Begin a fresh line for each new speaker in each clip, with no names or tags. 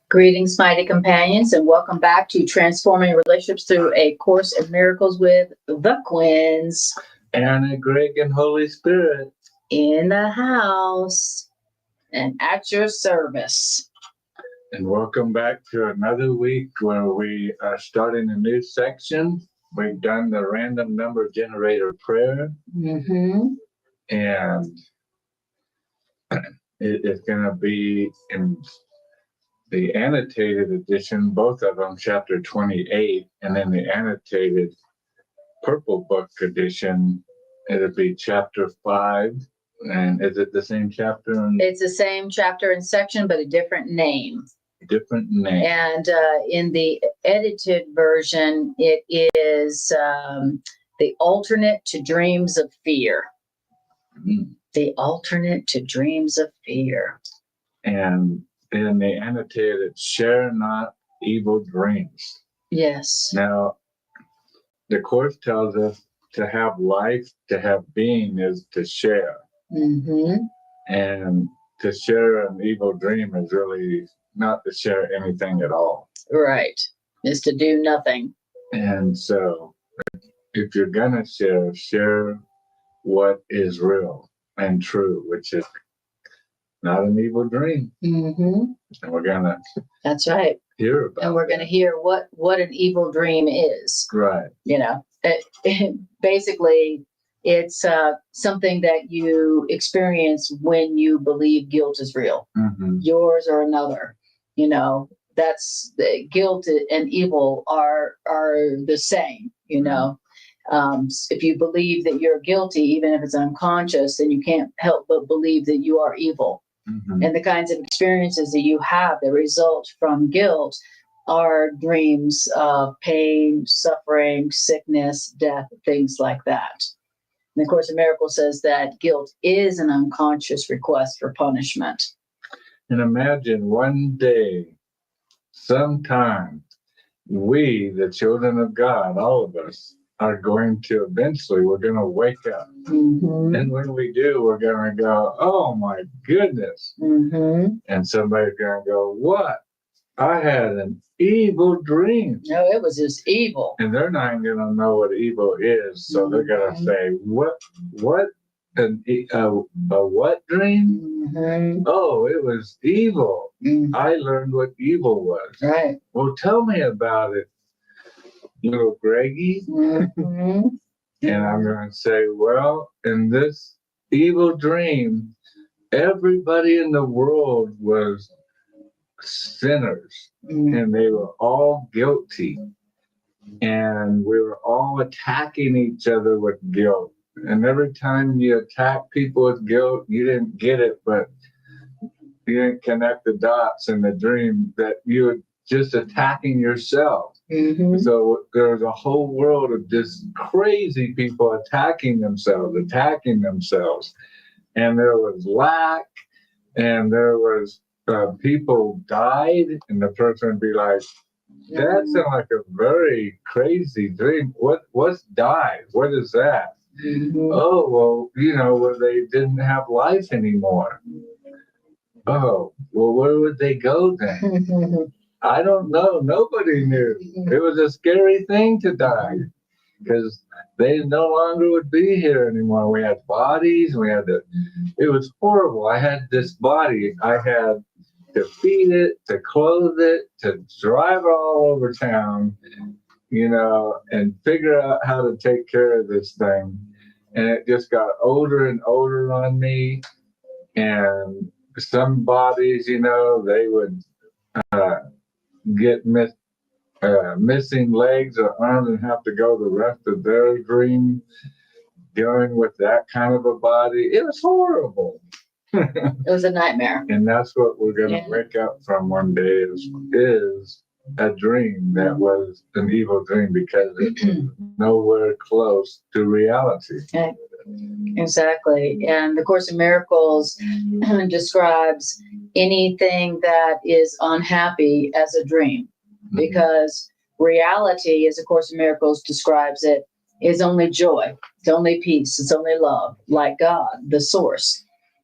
Greetings, mighty companions, and welcome back to Transforming Relationships Through a Course in Miracles with the Quinns.
Anna, Greg, and Holy Spirit.
In the house and at your service.
And welcome back to another week where we are starting a new section. We've done the random number generator prayer. And it's going to be in the annotated edition, both of them, chapter 28, and then the annotated purple book edition, it'll be chapter 5. And is it the same chapter?
It's the same chapter and section, but a different name.
Different name.
And in the edited version, it is the alternate to dreams of fear. The alternate to dreams of fear.
And in the annotated, share not evil dreams.
Yes.
Now, the Course tells us to have life, to have being is to share. And to share an evil dream is really not to share anything at all.
Right. Is to do nothing.
And so if you're going to share what is real and true, which is not an evil dream. And we're going to
That's right.
hear about
And we're going to hear what an evil dream is.
Right.
You know, basically, it's something that you experience when you believe guilt is real. Yours or another. You know, that's the guilt and evil are the same, you know. If you believe that you're guilty, even if it's unconscious, then you can't help but believe that you are evil. And the kinds of experiences that you have that result from guilt are dreams of pain, suffering, sickness, death, things like that. And the Course in Miracles says that guilt is an unconscious request for punishment.
And imagine one day, sometime, we, the children of God, all of us, are going to eventually, we're going to wake up. And when we do, we're going to go, oh my goodness. And somebody's going to go, what? I had an evil dream.
No, it was just evil.
And they're not going to know what evil is. So they're going to say, what? A what dream? Oh, it was evil. I learned what evil was.
Right.
Well, tell me about it, little Greggy. And I'm going to say, well, in this evil dream, everybody in the world was sinners, and they were all guilty. And we were all attacking each other with guilt. And every time you attack people with guilt, you didn't get it, but you didn't connect the dots in the dream that you were just attacking yourself. So there's a whole world of just crazy people attacking themselves. And there was lack, and there was people died, and the person would be like, that sounds like a very crazy dream. What's died? What is that? Oh, well, you know, where they didn't have life anymore. Oh, well, where would they go then? I don't know. Nobody knew. It was a scary thing to die because they no longer would be here anymore. We had bodies. It was horrible. I had this body. I had to feed it, to clothe it, to drive it all over town, you know, and figure out how to take care of this thing. And it just got older and older on me. And some bodies, you know, they would get missing legs or arms and have to go the rest of their dream dealing with that kind of a body. It was horrible.
It was a nightmare.
And that's what we're going to wake up from one day is a dream that was an evil dream because it was nowhere close to reality.
Okay. Exactly. And the Course in Miracles describes anything that is unhappy as a dream, because reality, as the Course in Miracles describes it, is only joy. It's only peace. It's only love, like God, the source.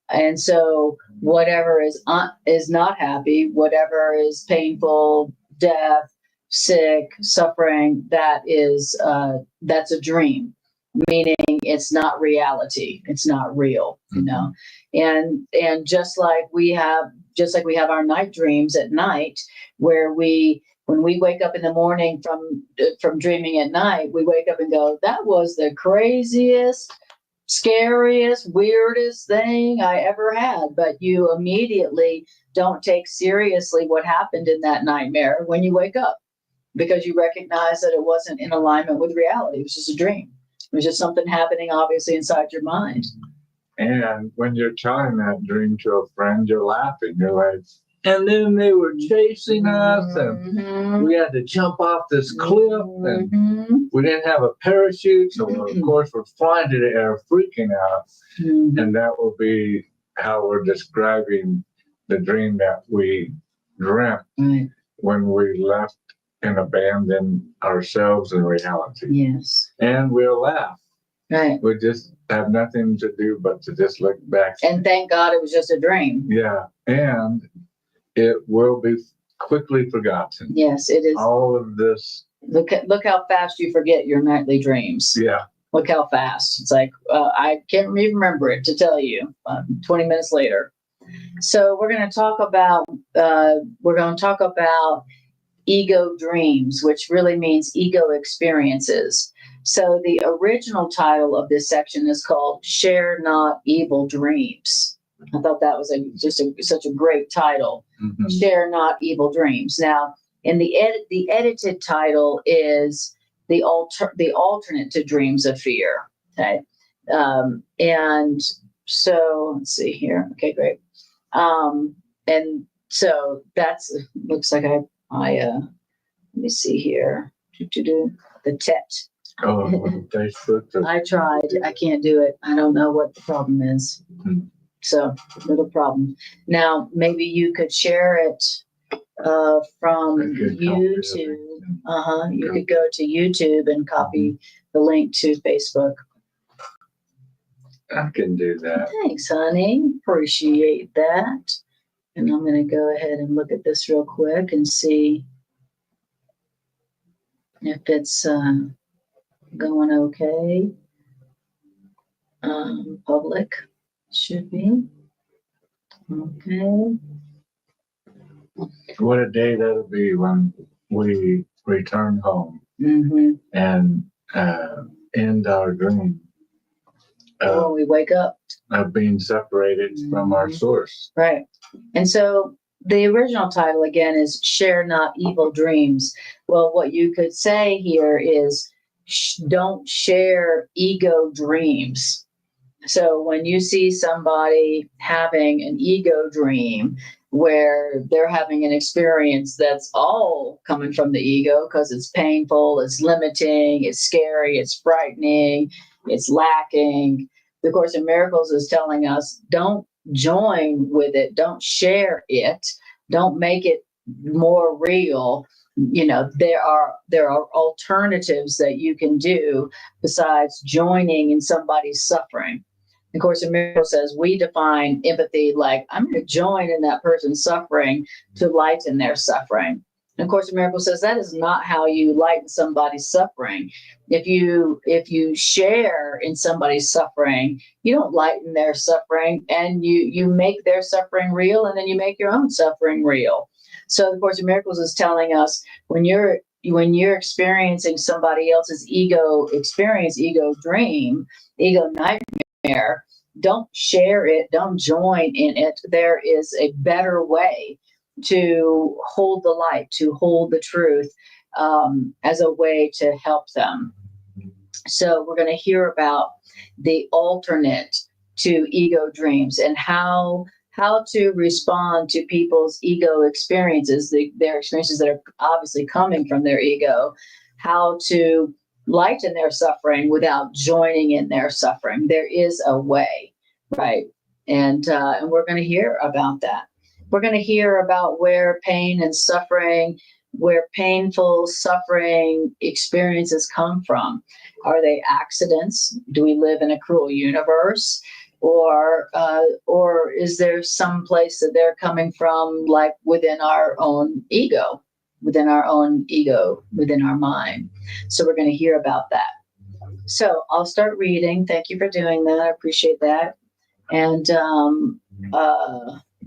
And so whatever is not happy, whatever is painful, death, sick, suffering, that's a dream, meaning it's not reality, it's not real, and just like we have our night dreams at night, where when we wake up in the morning from dreaming at night, we wake up and go, that was the craziest, scariest, weirdest thing I ever had. But you immediately don't take seriously what happened in that nightmare when you wake up, because you recognize that it wasn't in alignment with reality. It was just a dream. It was just something happening, obviously, inside your mind.
And when you're telling that dream to a friend, you're laughing. You're like, and then they were chasing us, and we had to jump off this cliff, and we didn't have a parachute, so of course we're flying to the air, freaking out. And that will be how we're describing the dream that we dreamt when we left and abandoned ourselves in reality.
Yes.
And we'll laugh.
Right.
We just have nothing to do but to just look back.
And thank God it was just a dream.
Yeah. And it will be quickly forgotten.
Yes, it is.
All of this.
Look how fast you forget your nightly dreams.
Yeah.
Look how fast. It's like, I can't even remember it to tell you 20 minutes later. So we're going to talk about ego dreams, which really means ego experiences. So the original title of this section is called Share Not Evil Dreams. I thought that was such a great title. Share Not Evil Dreams. Now, in the edited title is the alternate to dreams of fear. Okay. And so let's see here. Okay, great. And so that's looks like I let me see here. The TET.
Oh, Facebook.
I tried. I can't do it. I don't know what the problem is. So, little problem. Now, maybe you could share it from YouTube. You could go to YouTube and copy the link to Facebook.
I can do that.
Thanks, honey. Appreciate that. And I'm going to go ahead and look at this real quick and see if it's going okay. Public should be okay.
What a day that'll be when we return home and end our dream.
When we wake up.
Of being separated from our source.
Right. And so the original title again is Share Not Evil Dreams. Well, what you could say here is don't share ego dreams. So when you see somebody having an ego dream where they're having an experience that's all coming from the ego because it's painful, it's limiting, it's scary, it's frightening, it's lacking. The Course in Miracles is telling us don't join with it, don't share it, don't make it more real. There are alternatives that you can do besides joining in somebody's suffering. The Course in Miracles says we define empathy like I'm going to join in that person's suffering to lighten their suffering. And of Course in Miracles says that is not how you lighten somebody's suffering. If you share in somebody's suffering, you don't lighten their suffering, and you make their suffering real, and then you make your own suffering real. So the Course in Miracles is telling us when you're experiencing somebody else's ego experience, ego dream, ego nightmare, don't share it, don't join in it. There is a better way to hold the light, to hold the truth as a way to help them. So we're going to hear about the alternate to ego dreams and how to respond to people's ego experiences, their experiences that are obviously coming from their ego, how to lighten their suffering without joining in their suffering. There is a way, right? And we're going to hear about that. We're going to hear about where pain and suffering, where painful suffering experiences come from. Are they accidents? Do we live in a cruel universe? or is there some place that they're coming from, like within our own ego, within our mind? So we're going to hear about that. So I'll start reading. Thank you for doing that. I appreciate that. And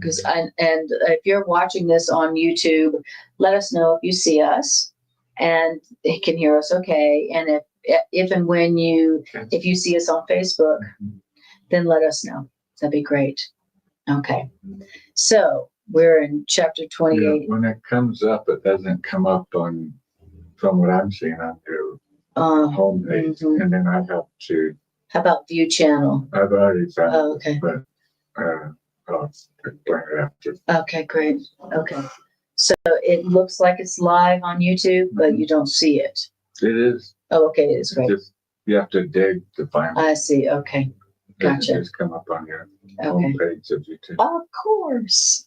if you're watching this on YouTube, let us know if you see us and you can hear us okay. And if and when if you see us on Facebook, then let us know. That'd be great. Okay. So we're in chapter 28.
Yeah, when it comes up, it doesn't come up from what I'm seeing on your homepage. Mm-hmm. And then I have to.
How about view channel?
I've already found it.
Okay.
But I'll explain it after.
Okay, great. Okay. So it looks like it's live on YouTube, but you don't see it.
It is.
Oh, okay. It's great.
You have to dig to find it.
I see. Okay. Gotcha.
It just come up on your homepage of YouTube.
Of course.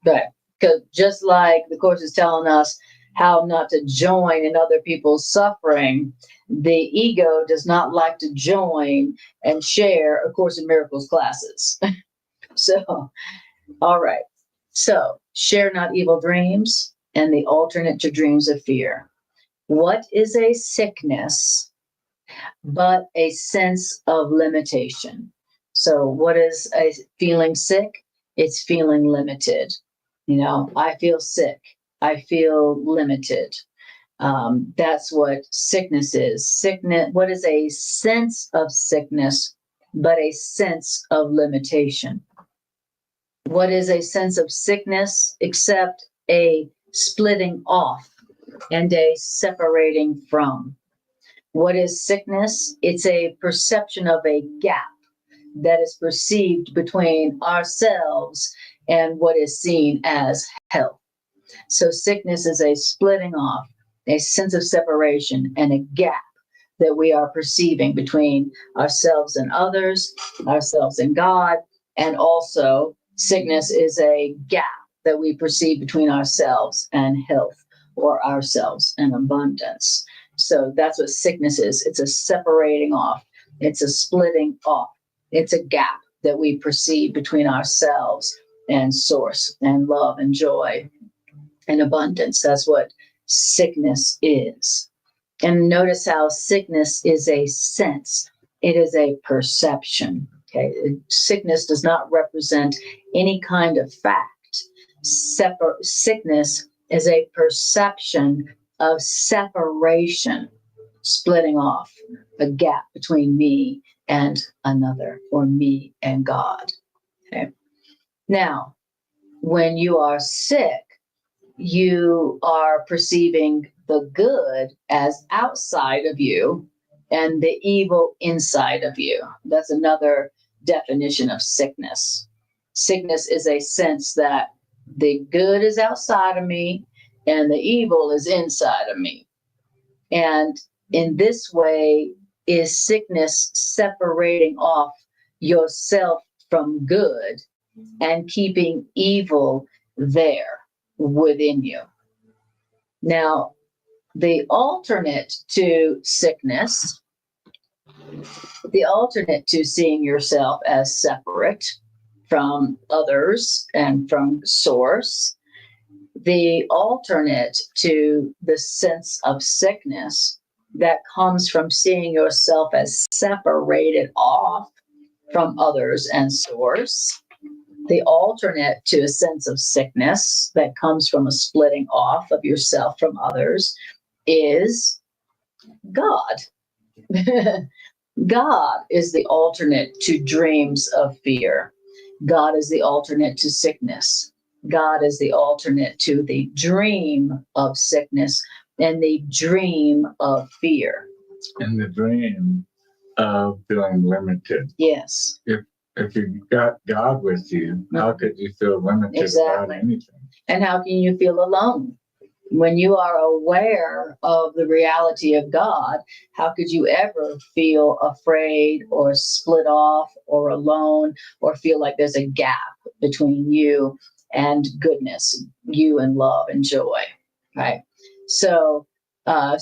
Right. Because just like the Course is telling us how not to join in other people's suffering, the ego does not like to join and share A Course in Miracles classes. So, all right. So, share not evil dreams and the alternate to dreams of fear. What is a sickness but a sense of limitation? So, what is a feeling sick? It's feeling limited. I feel sick. I feel limited. That's what sickness is. Sickness. What is a sense of sickness but a sense of limitation? What is a sense of sickness except a splitting off and a separating from? What is sickness? It's a perception of a gap that is perceived between ourselves and what is seen as health. So sickness is a splitting off, a sense of separation, and a gap that we are perceiving between ourselves and others, ourselves and God, and also sickness is a gap that we perceive between ourselves and health, or ourselves and abundance. So that's what sickness is. It's a separating off. It's a splitting off. It's a gap that we perceive between ourselves and source and love and joy and abundance. That's what sickness is. And notice how sickness is a sense. It is a perception. Okay, sickness does not represent any kind of fact. Sickness is a perception of separation, splitting off, a gap between me and another, or me and God. Okay. Now, when you are sick, you are perceiving the good as outside of you and the evil inside of you. That's another definition of sickness. Sickness is a sense that the good is outside of me and the evil is inside of me. And in this way is sickness separating off yourself from good and keeping evil there within you. Now, the alternate to sickness, the alternate to seeing yourself as separate from others and from source, the alternate to the sense of sickness that comes from seeing yourself as separated off from others and source, the alternate to a sense of sickness that comes from a splitting off of yourself from others is God. God is the alternate to dreams of fear. God is the alternate to sickness. God is the alternate to the dream of sickness and the dream of fear.
And the dream of feeling limited.
Yes.
If you got God with you, how could you feel limited about anything?
And how can you feel alone? When you are aware of the reality of God, how could you ever feel afraid or split off or alone or feel like there's a gap between you and goodness, you and love and joy, right? So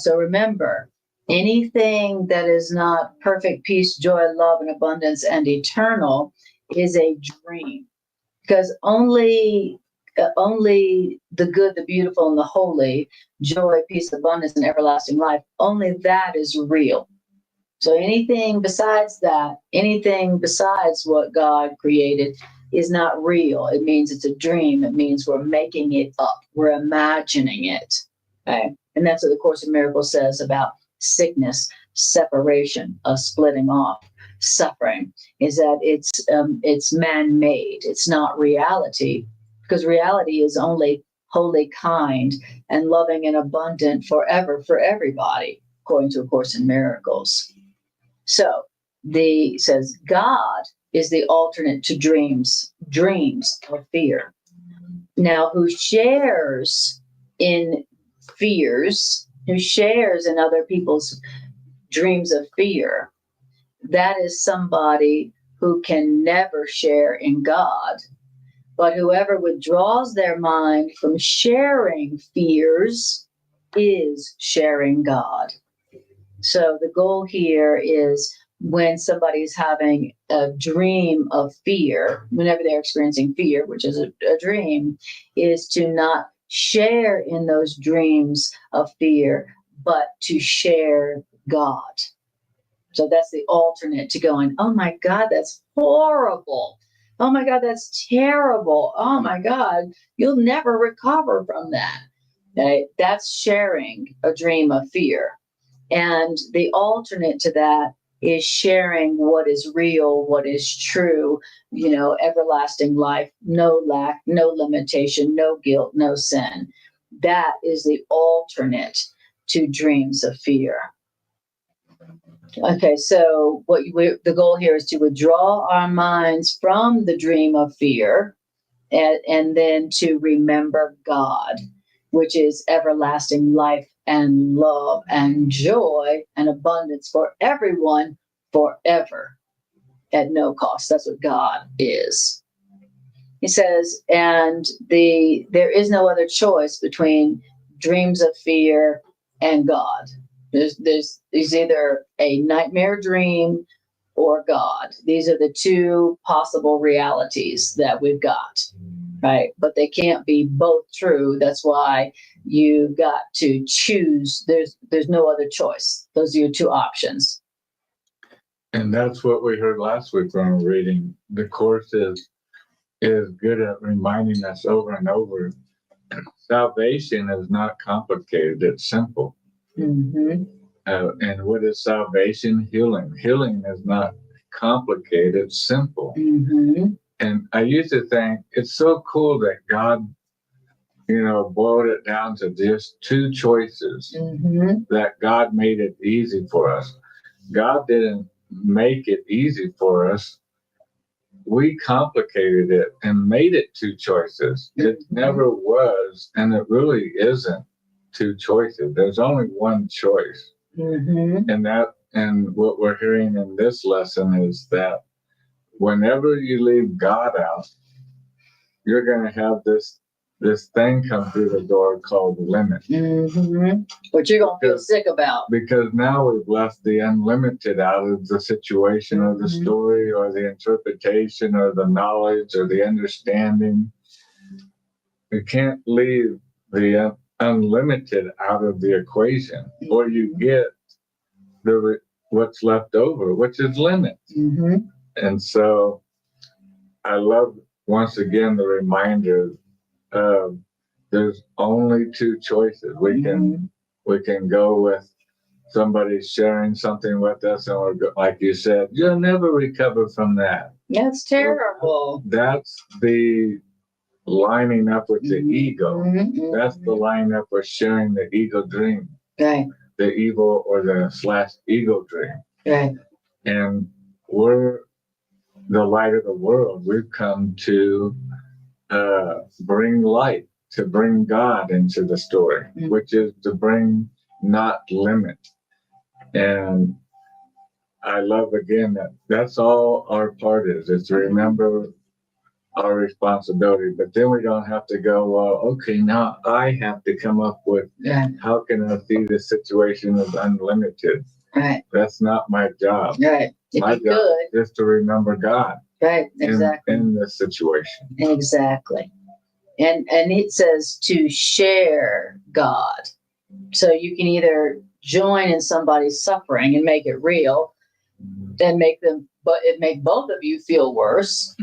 remember, Anything that is not perfect peace, joy, love, and abundance and eternal is a dream. Because only the good, the beautiful, and the holy, joy, peace, abundance, and everlasting life, only that is real. So anything besides that, anything besides what God created is not real. It means it's a dream. It means we're making it up. We're imagining it. Okay? And that's what the Course in Miracles says about sickness, separation, splitting off, suffering, is that it's man-made. It's not reality, because reality is only holy, kind, and loving and abundant forever for everybody, according to A Course in Miracles. So says God is the alternate to dreams of fear. Now, who shares in fears, who shares in other people's dreams of fear, that is somebody who can never share in God. But whoever withdraws their mind from sharing fears is sharing God. So the goal here is, when somebody's having a dream of fear, whenever they're experiencing fear, which is a dream, is to not share in those dreams of fear, but to share God. So that's the alternate to going, oh my God, that's horrible. Oh my God, that's terrible. Oh my God, you'll never recover from that. Okay? That's sharing a dream of fear. And the alternate to that is sharing what is real, what is true, everlasting life, no lack, no limitation, no guilt, no sin. That is the alternate to dreams of fear. Okay, so the goal here is to withdraw our minds from the dream of fear, and then to remember God, which is everlasting life and love and joy and abundance for everyone forever at no cost. That's what God is. He says, and there is no other choice between dreams of fear and God. There's either a nightmare dream or God. These are the two possible realities that we've got. Right? But they can't be both true. That's why you got to choose. There's no other choice. Those are your two options.
And that's what we heard last week when we were reading. The Course is good at reminding us over and over. Salvation is not complicated. It's simple.
Mm-hmm.
And what is salvation? Healing. Healing is not complicated. It's simple.
Mm-hmm.
And I used to think it's so cool that God, boiled it down to just two choices,
mm-hmm.
that God made it easy for us. God didn't make it easy for us. We complicated it and made it two choices.
Mm-hmm.
It never was, and it really isn't two choices. There's only one choice.
Mm-hmm.
And what we're hearing in this lesson is that whenever you leave God out, you're going to have this thing come through the door called limit.
Mm-hmm. What you're going to feel sick about.
Because now we've left the unlimited out of the situation or the story or the interpretation or the knowledge or the understanding. You can't leave the unlimited out of the equation, or you get what's left over, which is limit.
Mm-hmm.
And so I love, once again, the reminder of there's only two choices. We can go with somebody sharing something with us, and like you said, you'll never recover from that.
That's terrible.
That's the lining up with the ego.
Mm-hmm.
That's the line up with sharing the ego dream.
Right.
The evil or the /ego dream.
Right.
And we're the light of the world. We've come to bring light, to bring God into the story, which is to bring, not limit. And I love, again, that's all our part is to remember our responsibility. But then we don't have to go, well, okay, now I have to come up with how can I see this situation as unlimited?
Right.
That's not my job.
Right.
My job is just to remember God.
Right. Exactly.
In this situation.
Exactly. And it says to share God. So you can either join in somebody's suffering and make it real, and make both of you feel worse,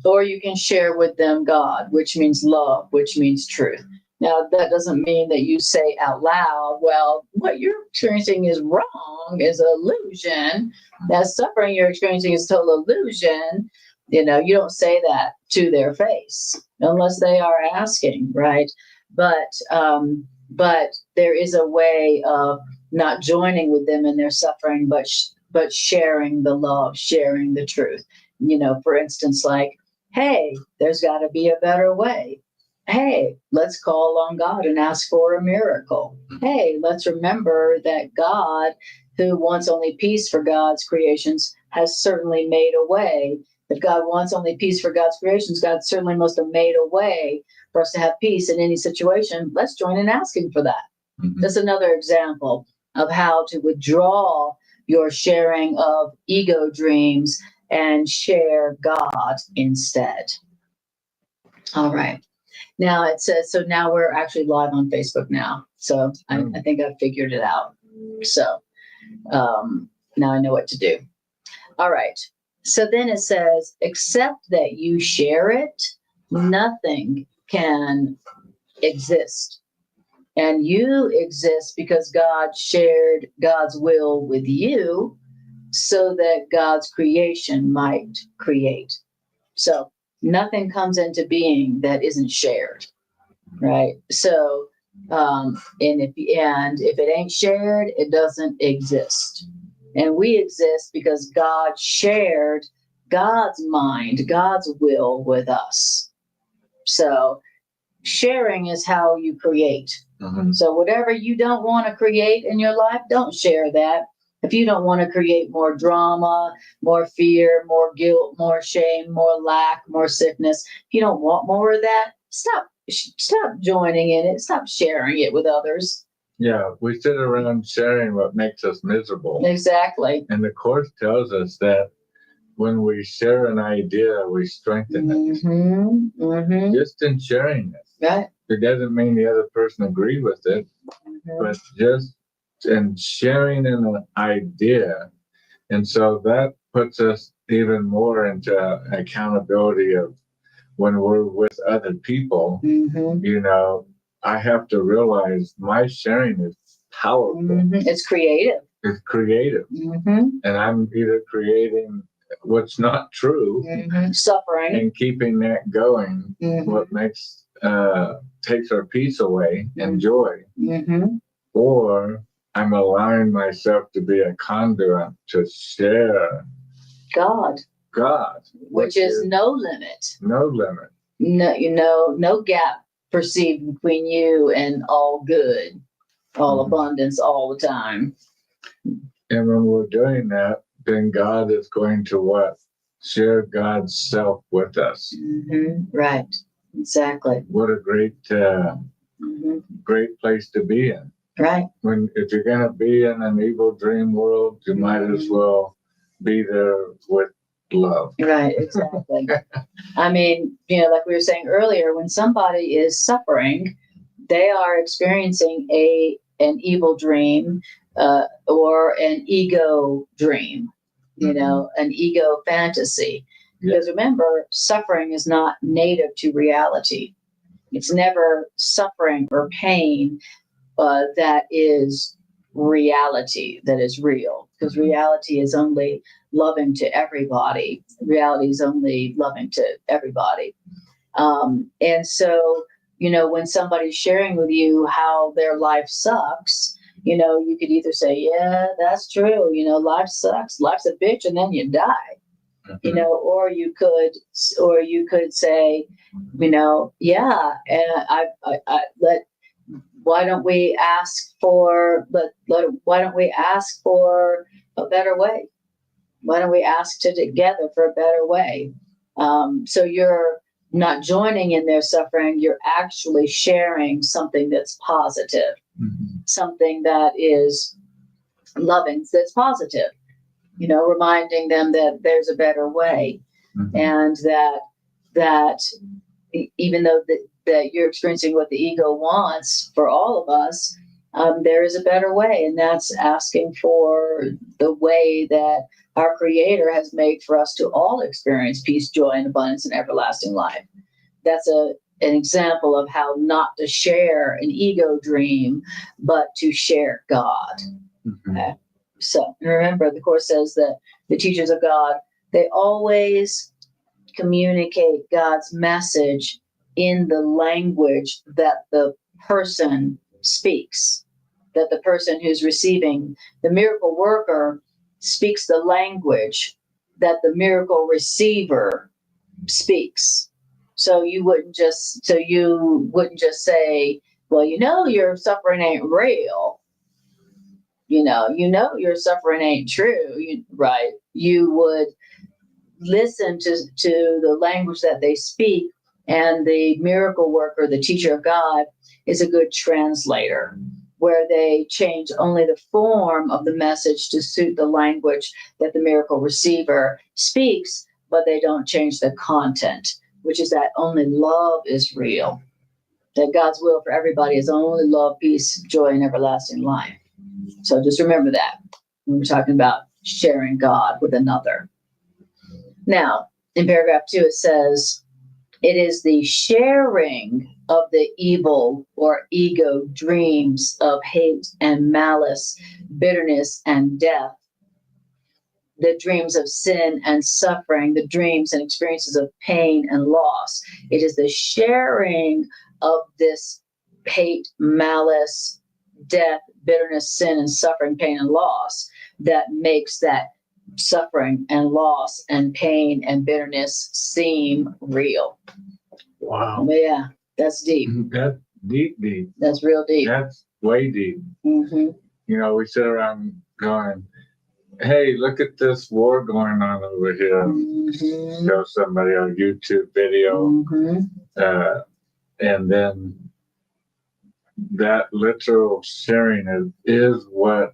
or you can share with them God, which means love, which means truth. Now, that doesn't mean that you say out loud, well, what you're experiencing is wrong, is an illusion. That suffering you're experiencing is total illusion. You don't say that to their face unless they are asking, right? But there is a way of not joining with them in their suffering, but sharing the love, sharing the truth. For instance, like, hey, there's got to be a better way. Hey, let's call on God and ask for a miracle. Hey, let's remember that God, who wants only peace for God's creations, has certainly made a way. If God wants only peace for God's creations, God certainly must have made a way for us to have peace in any situation. Let's join in asking for that. That's another example of how to withdraw your sharing of ego dreams and share God instead. All right. Now it says, so now we're actually live on Facebook now. So I think I've figured it out. So now I know what to do. All right. So then it says, except that you share it, nothing can exist. And you exist because God shared God's will with you so that God's creation might create. So nothing comes into being that isn't shared, right? So, and if it ain't shared, it doesn't exist. And we exist because God shared God's mind, God's will with us. So sharing is how you create. So whatever you don't want to create in your life, don't share that. If you don't want to create more drama, more fear, more guilt, more shame, more lack, more sickness, if you don't want more of that, stop joining in it. Stop sharing it with others.
Yeah, we sit around sharing what makes us miserable.
Exactly.
And the Course tells us that when we share an idea, we strengthen it. Just in sharing it.
Right.
It doesn't mean the other person agreed with it, but just in sharing an idea. And so that puts us even more into accountability of when we're with other people. I have to realize my sharing is powerful.
It's creative.
It's creative. And I'm either creating what's not true,
suffering,
and keeping that going, what makes takes our peace away and joy, or I'm allowing myself to be a conduit to share God,
which is no limit, no gap perceived between you and all good, all abundance, all the time.
And when we're doing that, then God is going to share God's self with us.
Right. Exactly.
What a great place to be in.
Right.
If you're going to be in an evil dream world, you might as well be there with love.
Right. Exactly. I mean, like we were saying earlier, when somebody is suffering, they are experiencing an evil dream or an ego dream, an ego fantasy. Because remember, suffering is not native to reality. It's never suffering or pain that is reality, that is real. Because reality is only loving to everybody. Reality is only loving to everybody. And so, when somebody's sharing with you how their life sucks, you could either say, yeah, that's true. Life sucks. Life's a bitch, and then you die. Or you could say, yeah, and why don't we ask for a better way? Why don't we ask together for a better way? So you're not joining in their suffering, you're actually sharing something that's positive, something that is loving, that's positive, reminding them that there's a better way, and that even though that you're experiencing what the ego wants for all of us, there is a better way, and that's asking for the way that our Creator has made for us to all experience peace, joy, and abundance and everlasting life. That's an example of how not to share an ego dream, but to share God. Okay? So remember, the Course says that the teachers of God, they always communicate God's message in the language that the person speaks, that the person who's receiving. The miracle worker speaks the language that the miracle receiver speaks. So you wouldn't just say, well, your suffering ain't real. Your suffering ain't true, right? You would listen to the language that they speak, and the miracle worker, the teacher of God, is a good translator, where they change only the form of the message to suit the language that the miracle receiver speaks, but they don't change the content, which is that only love is real, that God's will for everybody is only love, peace, joy, and everlasting life. So just remember that when we're talking about sharing God with another. Now, in paragraph 2, it says, it is the sharing of the evil or ego dreams of hate and malice, bitterness and death, the dreams of sin and suffering, the dreams and experiences of pain and loss. It is the sharing of this hate, malice, death, bitterness, sin, and suffering, pain, and loss that makes that suffering and loss and pain and bitterness seem real.
Wow.
Yeah, that's deep.
That's deep.
That's real deep.
That's way deep. We sit around going, hey, look at this war going on over here. Show somebody a YouTube video. And then that literal sharing is what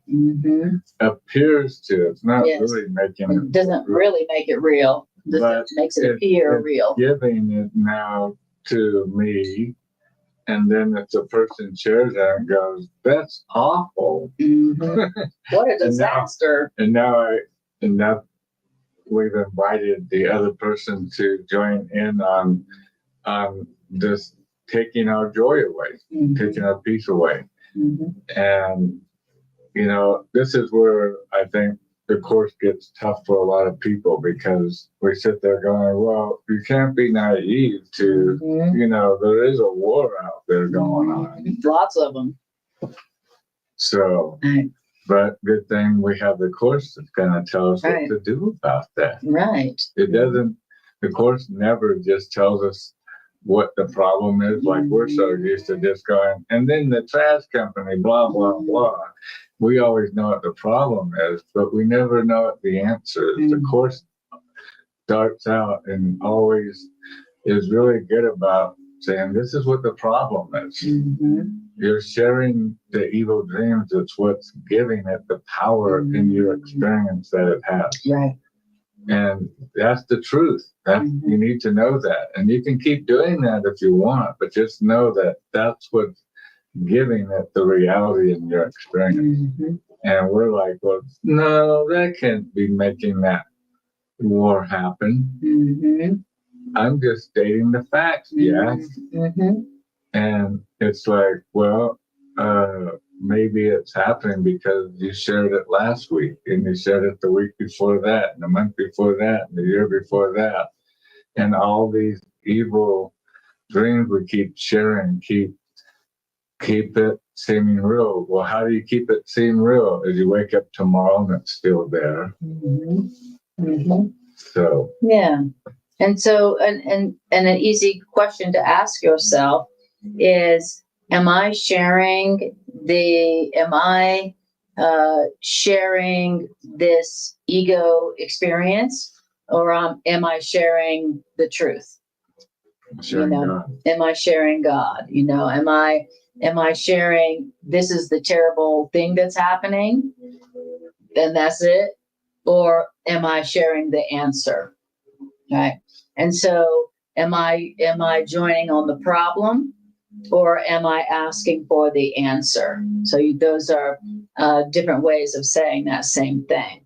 appears to. It's not really making it.
It doesn't really make it real. It makes it appear real.
Giving it now to me, and then if the person shares that and goes, "That's awful."
What a disaster!
And now we've invited the other person to join in on this, taking our joy away, taking our peace away. And, this is where I think the Course gets tough for a lot of people, because we sit there going, well, you can't be naive to, there is a war out there going on.
Lots of them.
So, but good thing we have the Course that's going to tell us what to do about that.
Right.
The Course never just tells us what the problem is, like we're so used to just going, and then the trash company, blah, blah, blah. We always know what the problem is, but we never know what the answer is. The Course starts out and always is really good about saying, this is what the problem is. You're sharing the evil dreams. It's what's giving it the power in your experience that it has.
Right.
And that's the truth. You need to know that. And you can keep doing that if you want, but just know that that's what's giving it the reality in your experience. And we're like, well, no, that can't be making that war happen. I'm just stating the facts, yes. And it's like, well, maybe it's happening because you shared it last week, and you shared it the week before that, and the month before that, and the year before that. And all these evil dreams we keep sharing, keep it seeming real. Well, how do you keep it seem real? As you wake up tomorrow and it's still there. So
yeah. And so and an easy question to ask yourself is, am I sharing this ego experience or am I sharing the truth?
Sharing God.
Am I sharing God? Am I sharing this is the terrible thing that's happening, then that's it? Or am I sharing the answer? Right. And so am I joining on the problem, or am I asking for the answer? So those are different ways of saying that same thing.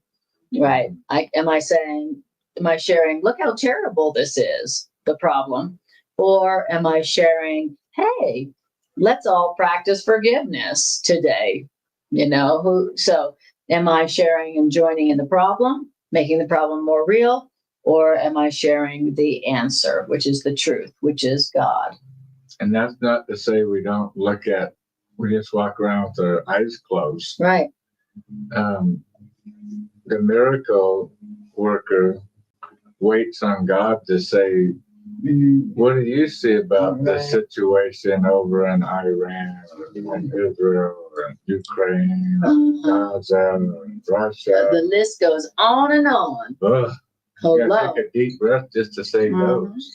Right. Am I sharing, look how terrible this is, the problem? Or am I sharing, hey, let's all practice forgiveness today? So am I sharing and joining in the problem, making the problem more real? Or am I sharing the answer, which is the truth, which is God?
And that's not to say we just walk around with our eyes closed.
Right.
The miracle worker waits on God to say, what do you see about the situation over in Iran, or in Israel, or in Ukraine, or Gaza, or Russia?
The list goes on and on.
You gotta take a deep breath just to say those.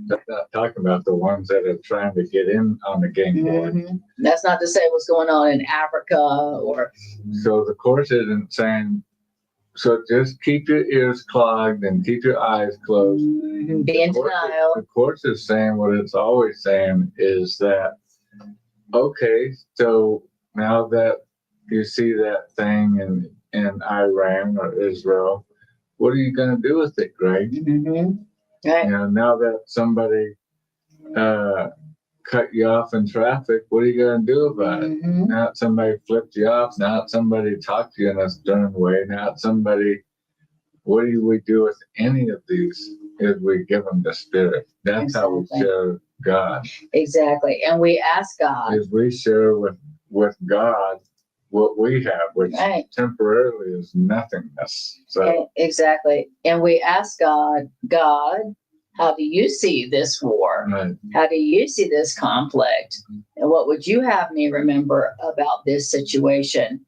That's not talking about the ones that are trying to get in on the game board.
That's not to say what's going on in Africa or.
So the Course isn't saying, so just keep your ears clogged and keep your eyes closed.
Be in denial.
The Course is saying what it's always saying is that, okay, so now that you see that thing in Iran or Israel, what are you going to do with it, Greg?
Right.
Now that somebody cut you off in traffic, what are you going to do about it? Now that somebody flipped you off, now that somebody talked to you in a stern way, now that somebody, what do we do with any of these? Is we give them the Spirit. That's how we share God.
Exactly. And we ask God.
Is we share with God what we have, which temporarily is nothingness. So
exactly. And we ask God, how do you see this war?
Right.
How do you see this conflict? And what would you have me remember about this situation?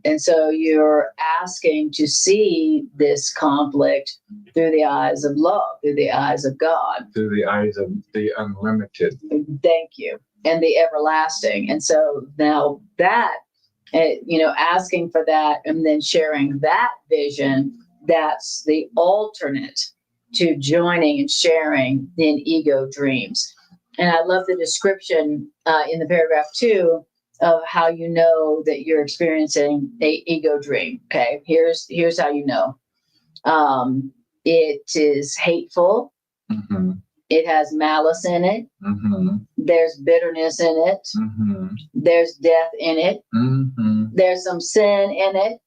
And so you're asking to see this conflict through the eyes of love, through the eyes of God.
Through the eyes of the unlimited.
Thank you. And the everlasting. And so now that, asking for that and then sharing that vision, that's the alternate to joining and sharing in ego dreams. And I love the description in the paragraph 2 of how you know that you're experiencing a ego dream. Okay, here's how you know. It is hateful. It has malice in it. There's bitterness in it. There's death in it. There's some sin in it.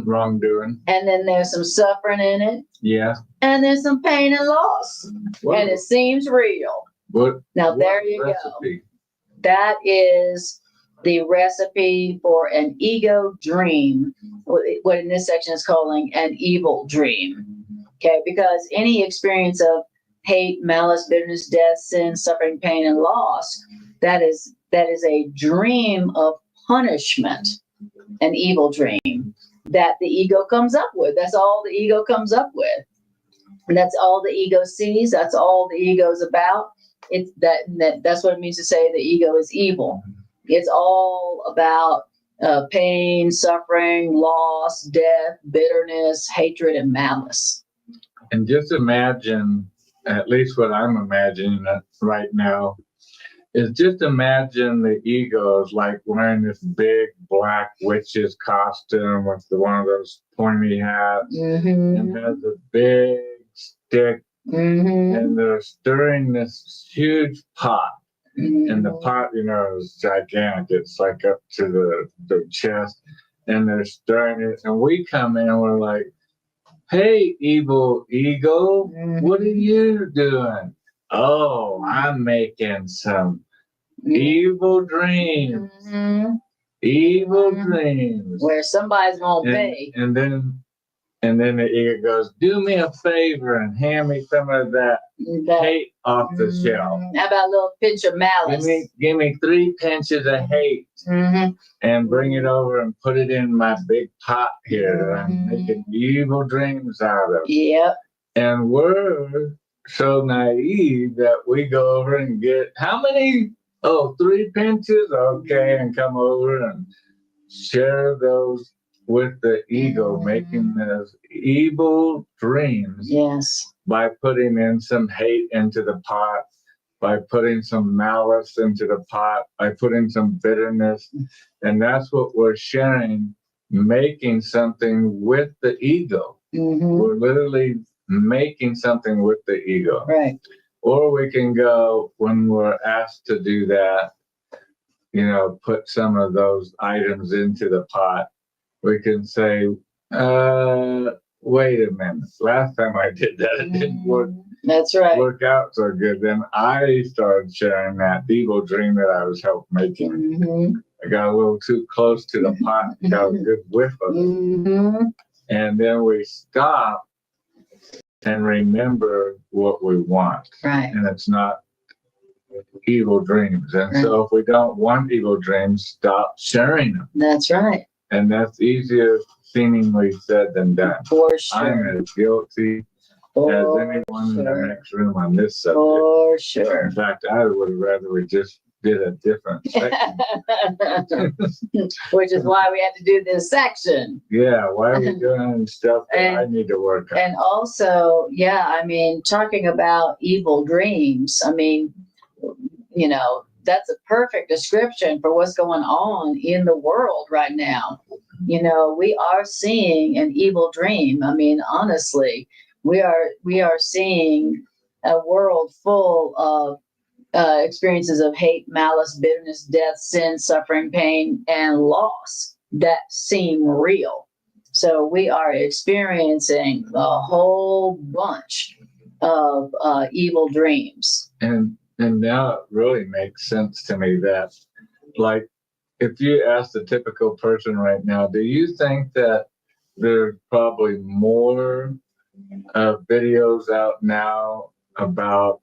Wrongdoing.
And then there's some suffering in it.
Yeah.
And there's some pain and loss. And it seems real. There you go. That is the recipe for an ego dream, what in this section is calling an evil dream. Okay, because any experience of hate, malice, bitterness, death, sin, suffering, pain, and loss, that is a dream of punishment, an evil dream that the ego comes up with. That's all the ego comes up with. And that's all the ego sees. That's all the ego is about. It's that's what it means to say the ego is evil. It's all about pain, suffering, loss, death, bitterness, hatred, and malice.
And just imagine, at least what I'm imagining right now, is just imagine the ego is like wearing this big black witch's costume with one of those pointy hats, and has a big stick, and they're stirring this huge pot. And the pot, is gigantic. It's like up to the chest, and they're stirring it. And we come in and we're like, hey, evil ego, what are you doing? Oh, I'm making some evil dreams. Evil dreams.
Where somebody's going to pay.
And And then the ego goes, do me a favor and hand me some of that hate off the shelf.
How about a little pinch of malice?
Give me 3 pinches of hate and bring it over and put it in my big pot here that I'm making evil dreams out of.
Yep.
And we're so naive that we go over and get how many? Oh, 3 pinches? Okay, and come over and share those with the ego, making those evil dreams.
Yes.
By putting in some hate into the pot, by putting some malice into the pot, by putting some bitterness. And that's what we're sharing, making something with the ego. We're literally making something with the ego.
Right.
Or we can go, when we're asked to do that, put some of those items into the pot. We can say, wait a minute. Last time I did that, it didn't work.
That's right.
Work out so good. Then I started sharing that evil dream that I was helping making. I got a little too close to the pot, got a good whiff of it. And then we stop and remember what we want.
Right.
And it's not evil dreams. And so if we don't want evil dreams, stop sharing them.
That's right.
And that's easier seemingly said than done.
For sure.
I'm as guilty as anyone in the next room on this subject.
For sure.
In fact, I would rather we just did a different section.
Which is why we had to do this section.
Yeah, why are we doing stuff that I need to work on?
And also, talking about evil dreams, that's a perfect description for what's going on in the world right now. We are seeing an evil dream. Honestly, we are seeing a world full of experiences of hate, malice, bitterness, death, sin, suffering, pain, and loss that seem real. So we are experiencing a whole bunch of evil dreams.
And now it really makes sense to me that, like, if you ask the typical person right now, do you think that there's probably more videos out now about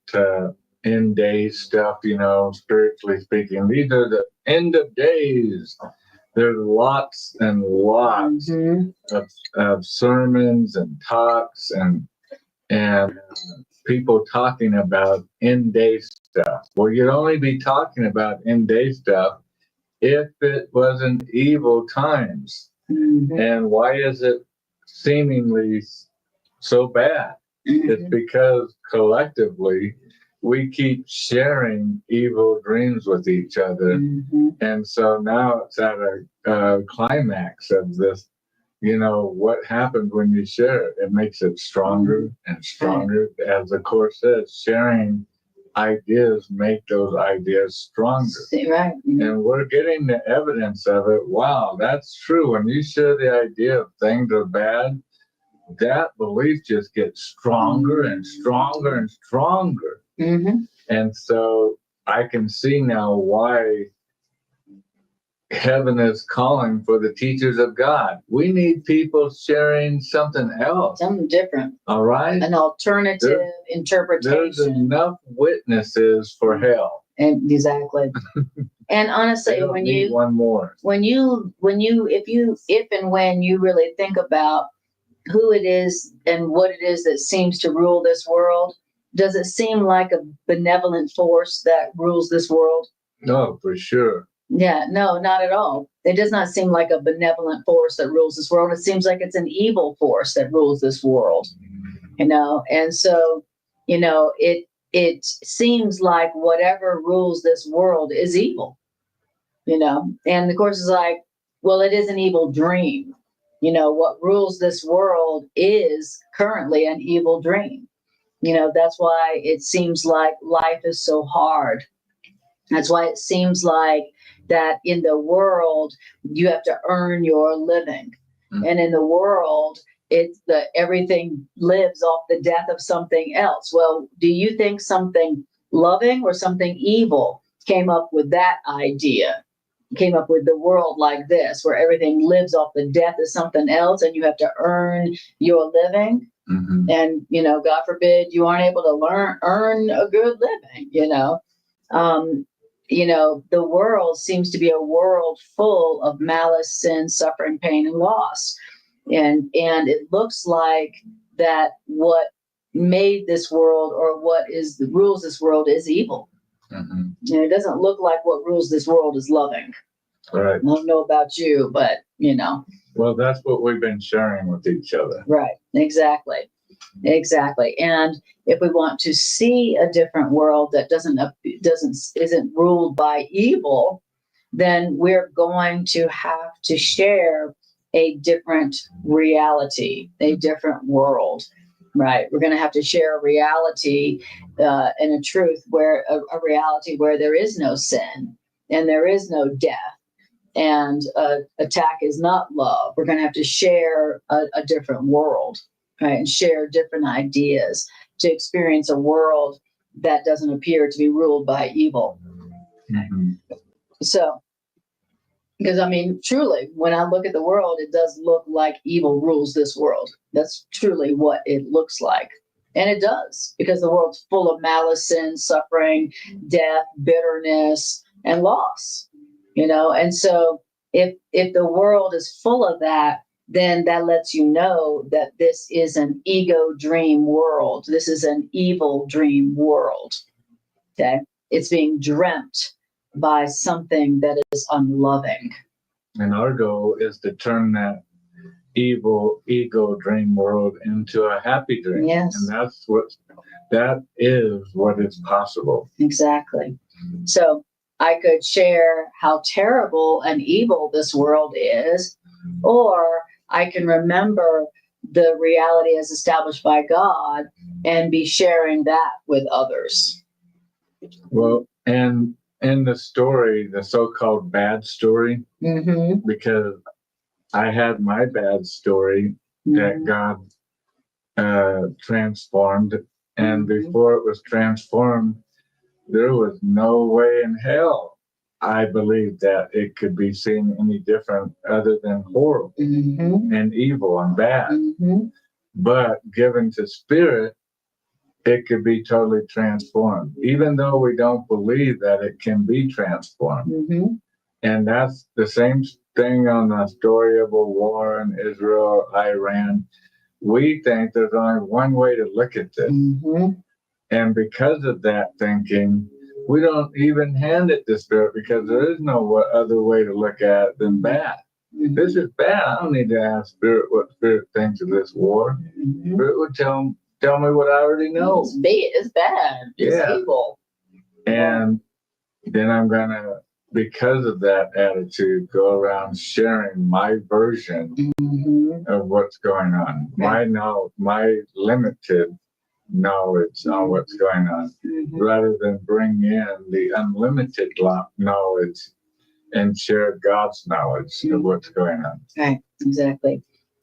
end days stuff, spiritually speaking? These are the end of days. There's lots and lots of sermons and talks and people talking about end day stuff. Well, you'd only be talking about end day stuff if it wasn't evil times. And why is it seemingly so bad? It's because collectively we keep sharing evil dreams with each other. And so now it's at a climax of this, what happens when you share it? It makes it stronger and stronger. As the Course says, sharing ideas make those ideas stronger.
Right.
And we're getting the evidence of it. Wow, that's true. When you share the idea of things are bad, that belief just gets stronger and stronger and stronger. And so I can see now why heaven is calling for the teachers of God. We need people sharing something else.
Something different.
All right?
An alternative interpretation.
There's enough witnesses for hell.
And exactly. And honestly, when you
one more.
if and when you really think about who it is and what it is that seems to rule this world, does it seem like a benevolent force that rules this world?
No, for sure.
Yeah, no, not at all. It does not seem like a benevolent force that rules this world. It seems like it's an evil force that rules this world, and so, it seems like whatever rules this world is evil, and the Course is like, well, it is an evil dream. What rules this world is currently an evil dream. That's why it seems like life is so hard. That's why it seems like that in the world, you have to earn your living. And in the world, everything lives off the death of something else. Well, do you think something loving or something evil came up with that idea? came up with the world like this, where everything lives off the death of something else, and you have to earn your living. And, God forbid you aren't able to earn a good living, the world seems to be a world full of malice, sin, suffering, pain, and loss. And it looks like that what made this world, or rules this world, is evil. It doesn't look like what rules this world is loving.
Right.
I don't know about you, but
Well, that's what we've been sharing with each other.
Right. Exactly. And if we want to see a different world that isn't ruled by evil, then we're going to have to share a different reality, a different world. Right. We're going to have to share a reality and a truth where a reality where there is no sin and there is no death, and attack is not love. We're going to have to share a different world, right? And share different ideas to experience a world that doesn't appear to be ruled by evil. So, because truly, when I look at the world, it does look like evil rules this world. That's truly what it looks like. And it does, because the world's full of malice, sin, suffering, death, bitterness, and loss. And so if the world is full of that, then that lets you know that this is an ego dream world. This is an evil dream world. Okay. It's being dreamt by something that is unloving.
And our goal is to turn that evil ego dream world into a happy dream.
Yes.
And that is what is possible.
Exactly. So I could share how terrible and evil this world is, or I can remember the reality as established by God and be sharing that with others.
Well, and in the story, the so-called bad story, because I had my bad story that God transformed, and before it was transformed, there was no way in hell I believe that it could be seen any different other than horrible and evil and bad. But given to spirit, it could be totally transformed, even though we don't believe that it can be transformed. And that's the same thing on the story of a war in Israel, Iran. We think there's only one way to look at this. And because of that thinking, we don't even hand it to spirit, because there is no other way to look at it than bad. This is bad. I don't need to ask spirit what spirit thinks of this war. Spirit would tell me what I already know.
It's bad. It's evil.
And then I'm going to, because of that attitude, go around sharing my version of what's going on, my knowledge, my limited knowledge on what's going on, rather than bring in the unlimited knowledge and share God's knowledge of what's going on.
Right, exactly.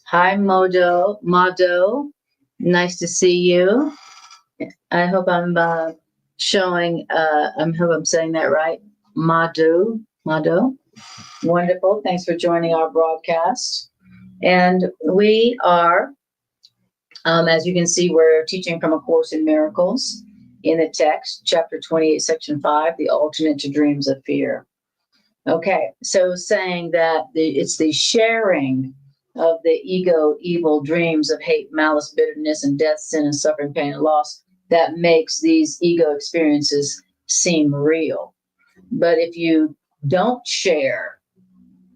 Hi, Mado. Nice to see you. I hope I'm saying that right. Mado. Wonderful. Thanks for joining our broadcast. And we are, as you can see, we're teaching from A Course in Miracles in the text, chapter 28, section 5, the alternate to dreams of fear. Okay, so saying that it's the sharing of the ego, evil dreams of hate, malice, bitterness, and death, sin, and suffering, pain, and loss that makes these ego experiences seem real. But if you don't share,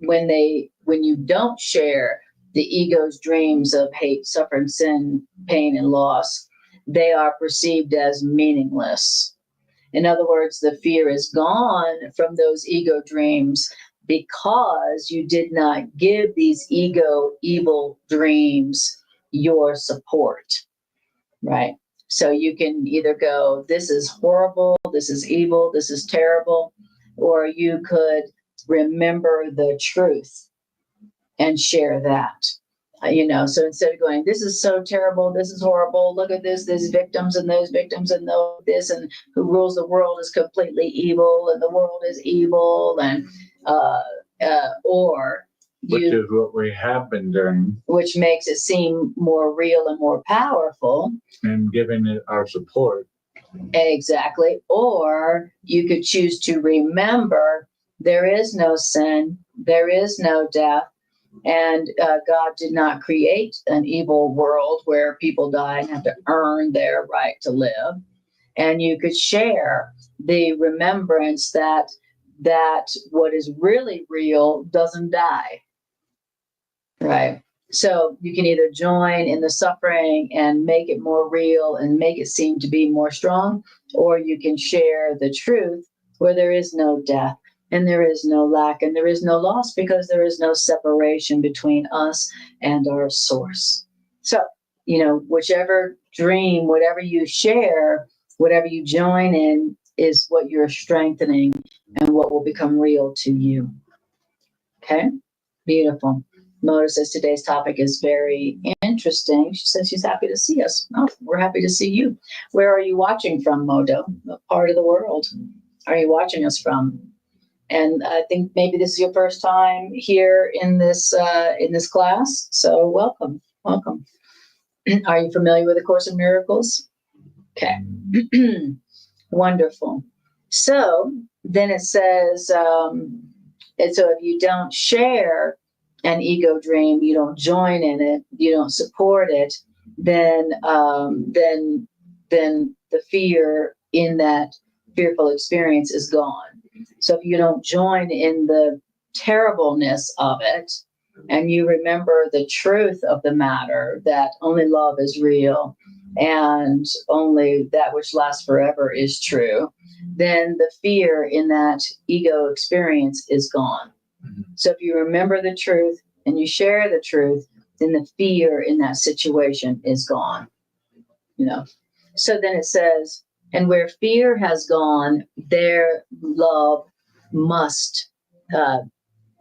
when you don't share the ego's dreams of hate, suffering, sin, pain, and loss, they are perceived as meaningless. In other words, the fear is gone from those ego dreams because you did not give these ego evil dreams your support, right? So you can either go, this is horrible, this is evil, this is terrible, or you could remember the truth and share that. So instead of going, this is so terrible, this is horrible, look at this, there's victims and those victims and this, and who rules the world is completely evil, and the world is evil, and or
which is what we have been doing,
which makes it seem more real and more powerful,
and giving it our support.
Exactly. Or you could choose to remember there is no sin, there is no death, and God did not create an evil world where people die and have to earn their right to live. And you could share the remembrance that what is really real doesn't die. Right. So you can either join in the suffering and make it more real and make it seem to be more strong, or you can share the truth where there is no death and there is no lack and there is no loss, because there is no separation between us and our source. So, whichever dream, whatever you share, whatever you join in is what you're strengthening and what will become real to you. Okay? Beautiful. Mona says today's topic is very interesting. She says she's happy to see us. Oh, we're happy to see you. Where are you watching from, Modo? What part of the world are you watching us from? And I think maybe this is your first time here in this class. So welcome. Are you familiar with the Course in Miracles? Okay. Wonderful. So then it says, and so if you don't share an ego dream, you don't join in it, you don't support it, then the fear in that fearful experience is gone. So if you don't join in the terribleness of it, and you remember the truth of the matter, that only love is real and only that which lasts forever is true, then the fear in that ego experience is gone. So if you remember the truth and you share the truth, then the fear in that situation is gone. So then it says, and where fear has gone, there love must.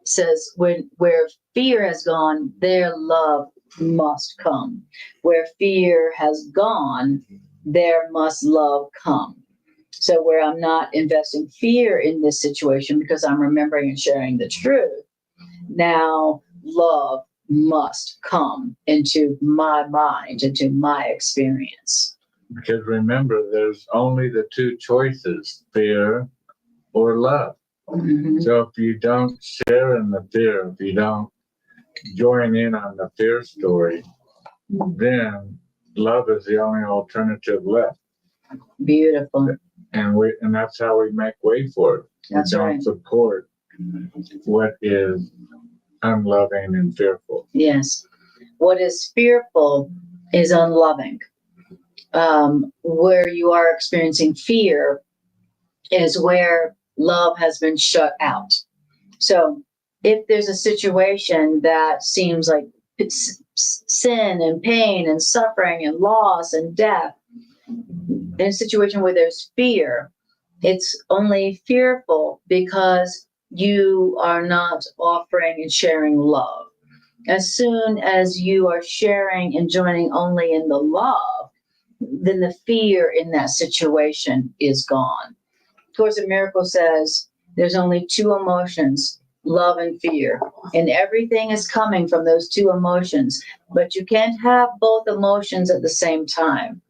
Says where fear has gone, there love must come. Where fear has gone, there must love come. So where I'm not investing fear in this situation because I'm remembering and sharing the truth, now love must come into my mind, into my experience.
Because remember, there's only the two choices, fear or love. Mm-hmm. So if you don't share in the fear, if you don't join in on the fear story, then love is the only alternative left.
Beautiful.
And that's how we make way for it.
That's right.
We don't support what is unloving and fearful.
Yes. What is fearful is unloving. Where you are experiencing fear is where love has been shut out. So if there's a situation that seems like it's sin and pain and suffering and loss and death, in a situation where there's fear, it's only fearful because you are not offering and sharing love. As soon as you are sharing and joining only in the love, then the fear in that situation is gone. Course in Miracles says there's only two emotions, love and fear, and everything is coming from those two emotions, but you can't have both emotions at the same time.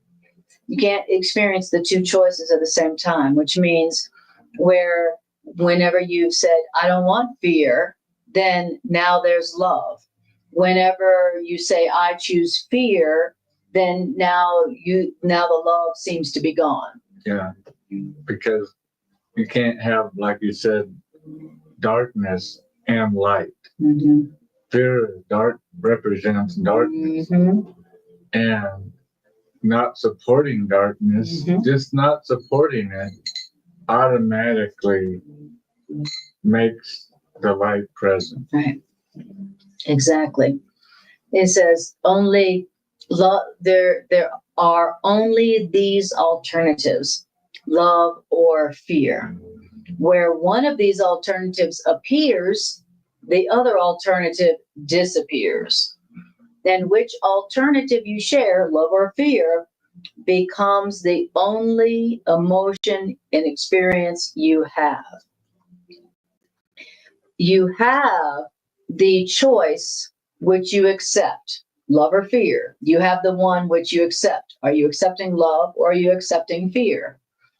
You can't experience the two choices at the same time, which means whenever you've said, I don't want fear, then now there's love. Whenever you say, I choose fear, then now the love seems to be gone.
Yeah, because you can't have, like you said, darkness and light. Mm-hmm. Fear represents darkness. Mm-hmm. And not supporting darkness, mm-hmm. just not supporting it, automatically makes the light present.
Right. Exactly. It says only there are only these alternatives, love or fear. Where one of these alternatives appears, the other alternative disappears. Then which alternative you share, love or fear, becomes the only emotion and experience you have. you have the choice which you accept, love or fear. You have the one which you accept. Are you accepting love or are you accepting fear?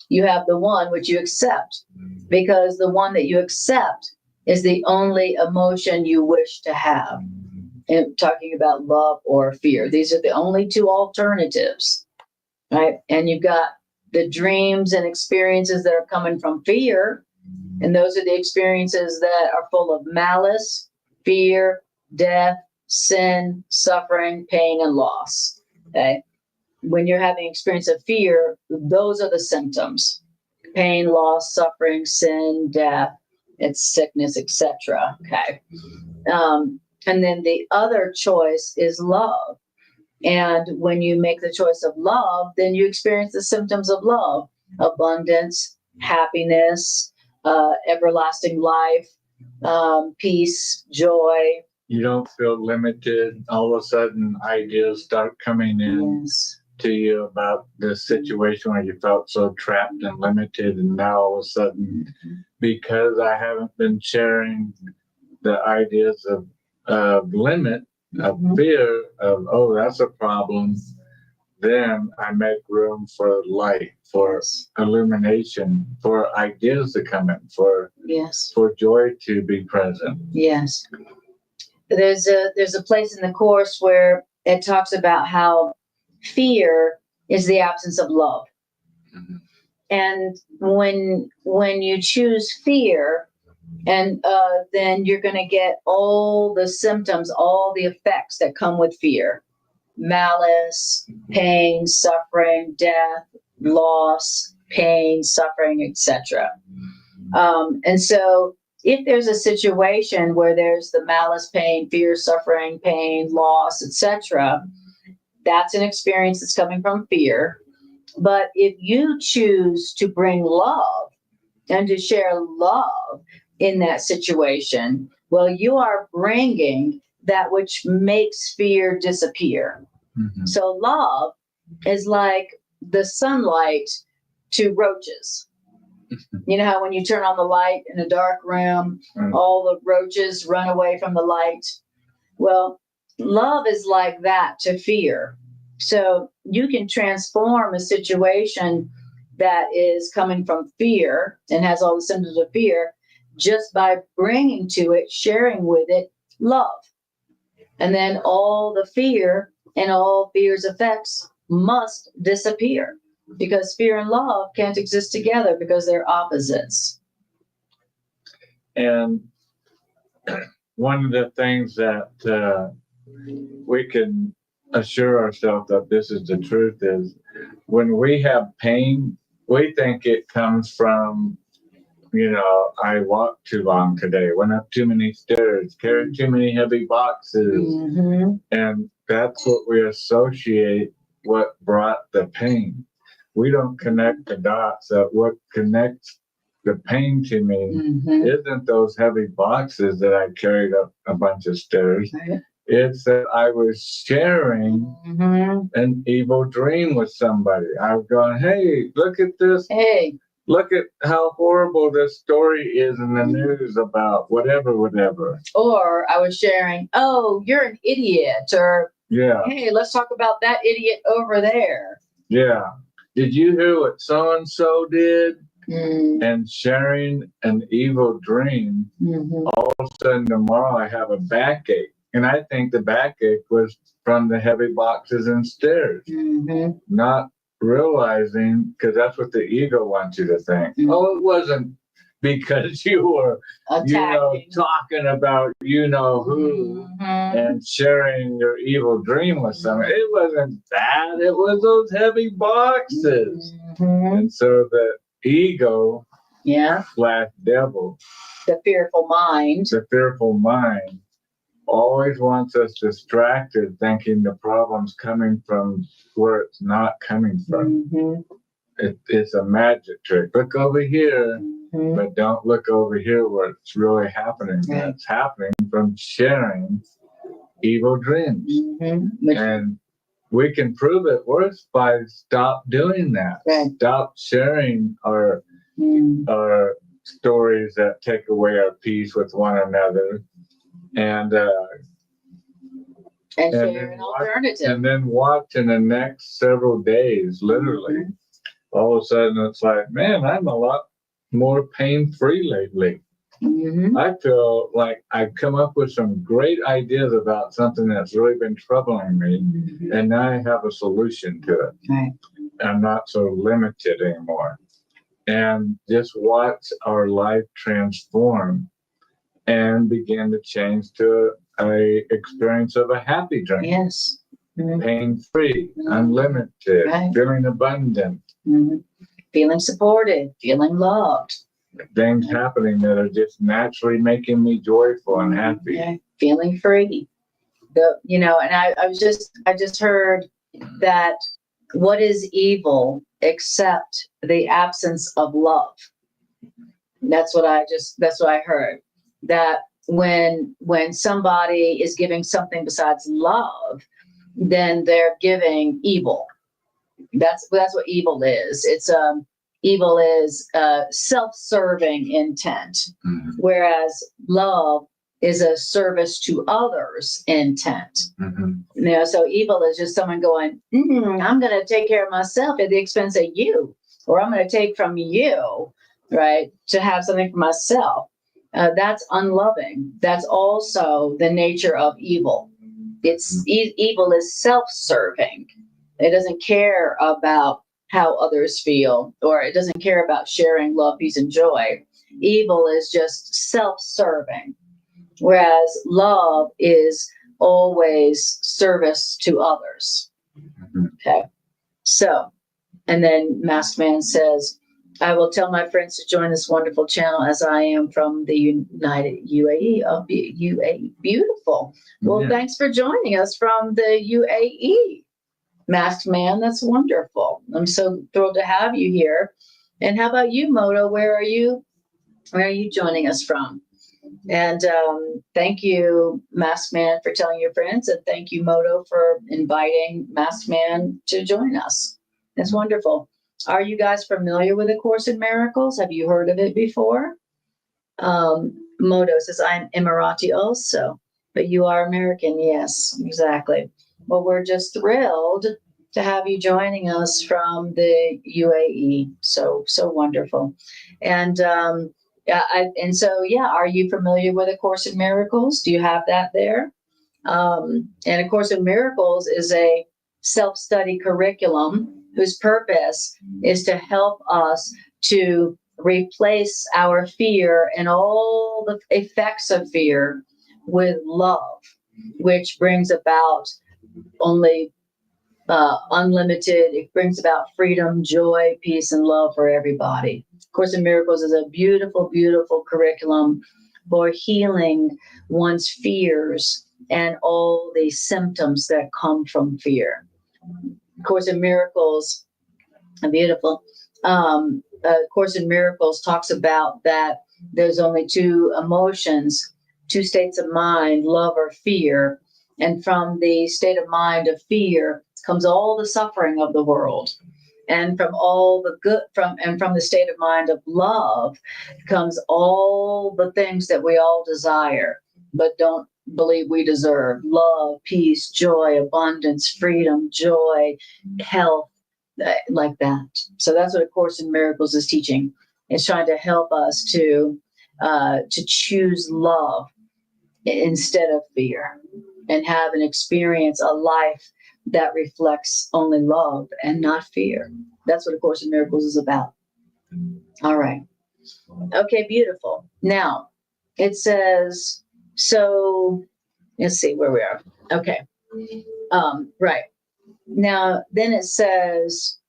You have the one which you accept, because the one that you accept is the only emotion you wish to have. And talking about love or fear, these are the only two alternatives, right? And you've got the dreams and experiences that are coming from fear, and those are the experiences that are full of malice, fear, death, sin, suffering, pain, and loss. Okay. When you're having experience of fear, those are the symptoms: pain, loss, suffering, sin, death, it's sickness, etc. Okay. And then the other choice is love. And when you make the choice of love, then you experience the symptoms of love: abundance, happiness, everlasting life, peace, joy.
You don't feel limited. All of a sudden, ideas start coming in to you about the situation where you felt so trapped and limited. And now all of a sudden, because I haven't been sharing the ideas of limit, of fear, of, oh, that's a problem, then I make room for light, for illumination, for ideas to come in, for joy to be present.
Yes. There's a place in the course where it talks about how fear is the absence of love. Mm-hmm. And when you choose fear, and then you're going to get all the symptoms, all the effects that come with fear: malice, pain, suffering, death, loss, pain, suffering, etc. And so if there's a situation where there's the malice, pain, fear, suffering, pain, loss, etc., that's an experience that's coming from fear. But if you choose to bring love and to share love in that situation, well, you are bringing that which makes fear disappear. Mm-hmm. So love is like the sunlight to roaches. You know how when you turn on the light in a dark room, all the roaches run away from the light? Well, love is like that to fear. So you can transform a situation that is coming from fear and has all the symptoms of fear just by bringing to it, sharing with it love. And then all the fear and all fear's effects must disappear, because fear and love can't exist together because they're opposites.
And one of the things that we can assure ourselves that this is the truth is when we have pain, we think it comes from, I walked too long today, went up too many stairs, carried too many heavy boxes. Mm-hmm. And that's what we associate what brought the pain. We don't connect the dots that what connects the pain to me isn't those heavy boxes that I carried up a bunch of stairs. Right. It's that I was sharing an evil dream with somebody. I've gone, hey, look at this.
Hey.
Look at how horrible this story is in the news about whatever.
Or I was sharing, oh, you're an idiot. Or, hey, let's talk about that idiot over there.
Yeah. Did you hear what so-and-so did? And sharing an evil dream, all of a sudden tomorrow I have a backache. And I think the backache was from the heavy boxes and stairs. Not realizing, because that's what the ego wants you to think. Oh, it wasn't because you were, talking about who and sharing your evil dream with someone. It wasn't that. It was those heavy boxes. And so the ego slash devil,
the fearful mind
always wants us distracted, thinking the problem's coming from where it's not coming from. It's a magic trick. Look over here, but don't look over here where it's really happening. Right. It's happening from sharing evil dreams. And we can prove it worse by stop doing that.
Right.
Stop sharing our stories that take away our peace with one another, and
share an alternative.
And then watch in the next several days, literally, all of a sudden it's like, man, I'm a lot more pain-free lately. I feel like I've come up with some great ideas about something that's really been troubling me, and now I have a solution to it.
Right.
I'm not so limited anymore. And just watch our life transform and begin to change to a experience of a happy dream.
Yes.
Pain-free, unlimited, feeling abundant.
Feeling supported, feeling loved.
Things happening that are just naturally making me joyful and happy.
Yeah. Feeling free. And I just heard that what is evil except the absence of love? That's what I heard. That when somebody is giving something besides love, then they're giving evil. That's what evil is. Evil is self-serving intent, whereas love is a service to others intent. So evil is just someone going, I'm going to take care of myself at the expense of you, or I'm going to take from you, right, to have something for myself. That's unloving. That's also the nature of evil. Evil is self-serving. It doesn't care about how others feel, or it doesn't care about sharing love, peace, and joy. Evil is just self-serving, whereas love is always service to others. Okay. So, and then Masked Man says, I will tell my friends to join this wonderful channel as I am from the United UAE. UAE. Beautiful. Well, thanks for joining us from the UAE. Masked Man, that's wonderful. I'm so thrilled to have you here. And how about you, Moto? Where are you joining us from? And thank you, Masked Man, for telling your friends. And thank you, Moto, for inviting Masked Man to join us. It's wonderful. Are you guys familiar with A Course in Miracles? Have you heard of it before? Moto says, I'm Emirati also, but you are American. Yes, exactly. Well, we're just thrilled to have you joining us from the UAE. So wonderful. And are you familiar with A Course in Miracles? Do you have that there? And A Course in Miracles is a self-study curriculum whose purpose is to help us to replace our fear and all the effects of fear with love, which brings about only unlimited, it brings about freedom, joy, peace, and love for everybody. Course in Miracles is a beautiful, beautiful curriculum for healing one's fears and all the symptoms that come from fear. Course in Miracles, beautiful. Course in Miracles talks about that there's only two emotions, two states of mind, love or fear. And from the state of mind of fear comes all the suffering of the world. And from all the good, from the state of mind of love comes all the things that we all desire, but don't believe we deserve: love, peace, joy, abundance, freedom, joy, health, like that. So that's what A Course in Miracles is teaching. It's trying to help us to choose love instead of fear, and have an experience, a life that reflects only love and not fear. That's what A Course in Miracles is about. All right. Okay, beautiful. Now, it says, so let's see where we are. Okay. Right. Now, then it says,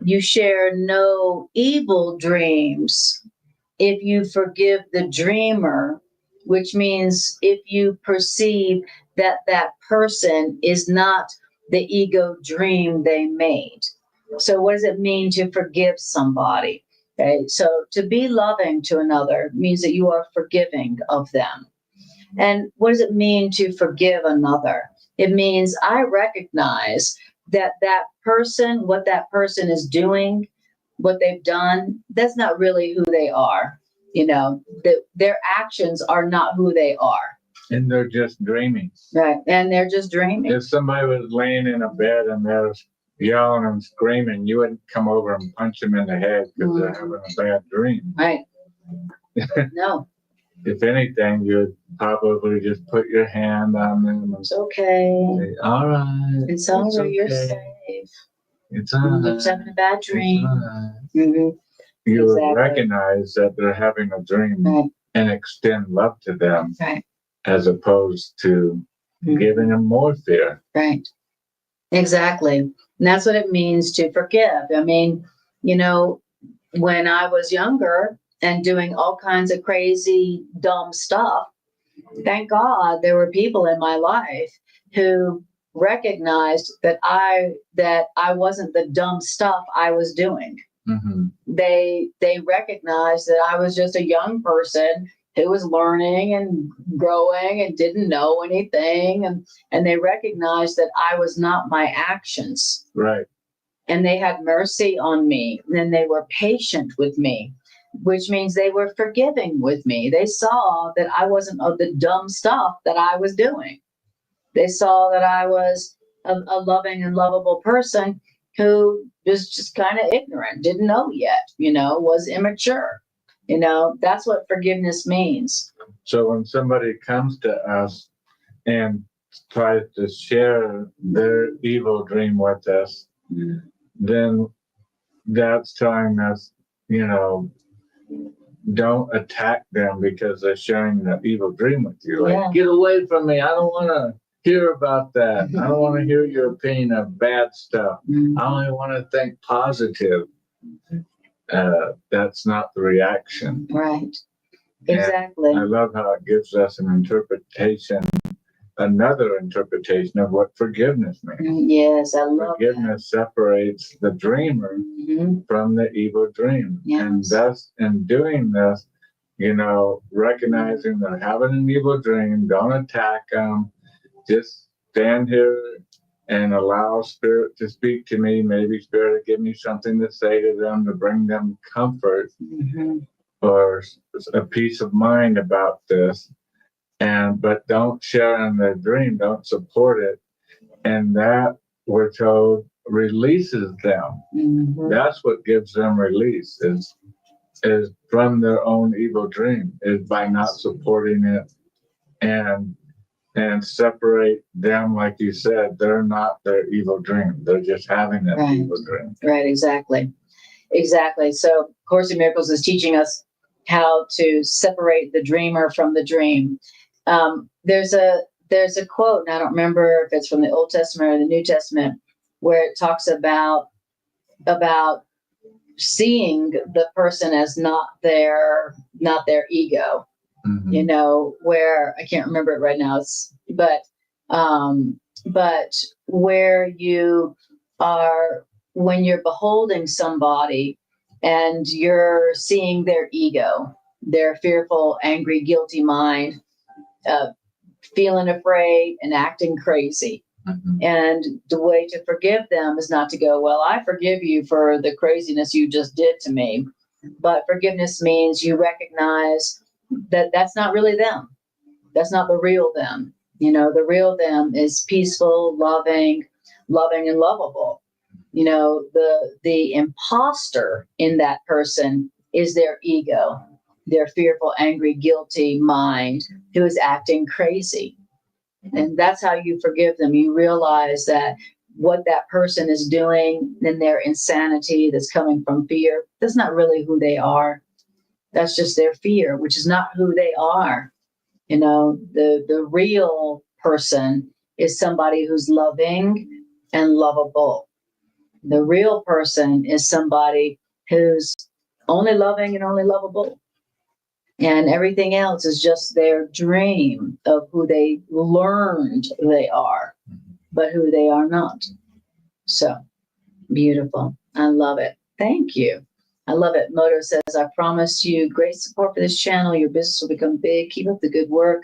you share no evil dreams if you forgive the dreamer, which means if you perceive that that person is not the ego dream they made. So what does it mean to forgive somebody? Okay, so to be loving to another means that you are forgiving of them. And what does it mean to forgive another? It means I recognize that that person, what that person is doing, what they've done, that's not really who they are. Their actions are not who they are.
And they're just dreaming.
Right. And they're just dreaming.
If somebody was laying in a bed and they're yelling and screaming, you wouldn't come over and punch them in the head because they're having a bad dream.
Right. No.
If anything, you'd probably just put your hand on them.
It's okay.
Say, all right.
It's all right.
Okay.
You're safe.
It's all right.
You're just having a bad dream.
Right.
Mm-hmm.
You
Exactly.
would recognize that they're having a dream,
right.
and extend love to them,
right.
as opposed to giving them more fear.
Right. Exactly. And that's what it means to forgive. I mean, when I was younger and doing all kinds of crazy, dumb stuff, thank God there were people in my life who recognized that I wasn't the dumb stuff I was doing.
Mm-hmm.
They recognized that I was just a young person who was learning and growing and didn't know anything, and they recognized that I was not my actions.
Right.
And they had mercy on me, and they were patient with me, which means they were forgiving with me. They saw that I wasn't of the dumb stuff that I was doing. They saw that I was a loving and lovable person who was just kind of ignorant, didn't know yet, was immature. That's what forgiveness means.
So when somebody comes to us and tries to share their evil dream with us, then that's telling us, don't attack them because they're sharing the evil dream with you. Like, get away from me. I don't want to hear about that. I don't want to hear your opinion of bad stuff. I only want to think positive. That's not the reaction.
Right. Exactly.
And I love how it gives us another interpretation of what forgiveness means.
Yes, I love
forgiveness separates the dreamer from the evil dream.
Yes.
And thus, in doing this, recognizing they're having an evil dream, don't attack them, just stand here and allow Spirit to speak to me. Maybe Spirit to give me something to say to them to bring them comfort or a peace of mind about this. But don't share in the dream, don't support it. And that, we're told, releases them. That's what gives them release, is from their own evil dream, is by not supporting it and separate them, like you said. They're not their evil dream. They're just having that evil dream.
Right, exactly. So Course in Miracles is teaching us how to separate the dreamer from the dream. There's a quote, and I don't remember if it's from the Old Testament or the New Testament, where it talks about seeing the person as not their ego. Where I can't remember it right now. But where you are, when you're beholding somebody and you're seeing their ego, their fearful, angry, guilty mind, feeling afraid and acting crazy. And the way to forgive them is not to go, well, I forgive you for the craziness you just did to me. But forgiveness means you recognize that that's not really them. That's not the real them. The real them is peaceful, loving and lovable. The imposter in that person is their ego, their fearful, angry, guilty mind who is acting crazy. And that's how you forgive them. You realize that what that person is doing in their insanity that's coming from fear, that's not really who they are. That's just their fear, which is not who they are. The real person is somebody who's loving and lovable. The real person is somebody who's only loving and only lovable. And everything else is just their dream of who they learned they are, but who they are not. So beautiful. I love it. Thank you. I love it. Moto says, I promise you great support for this channel. Your business will become big. Keep up the good work.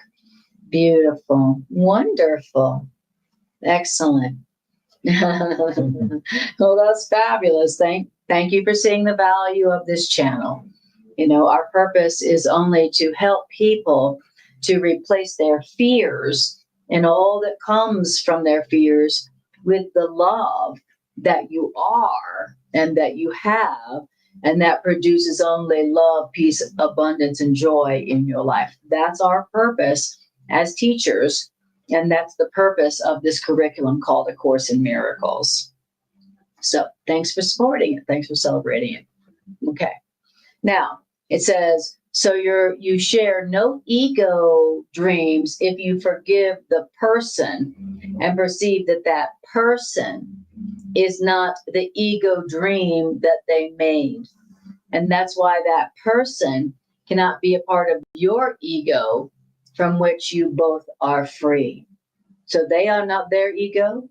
Beautiful. Wonderful. Excellent. Well, that's fabulous. Thank you for seeing the value of this channel. Our purpose is only to help people to replace their fears and all that comes from their fears with the love that you are and that you have, and that produces only love, peace, abundance, and joy in your life. That's our purpose as teachers, and that's the purpose of this curriculum called A Course in Miracles. So thanks for supporting it. Thanks for celebrating it. Okay. Now, it says, so you share no ego dreams if you forgive the person and perceive that that person is not the ego dream that they made. And that's why that person cannot be a part of your ego from which you both are free. So they are not their ego,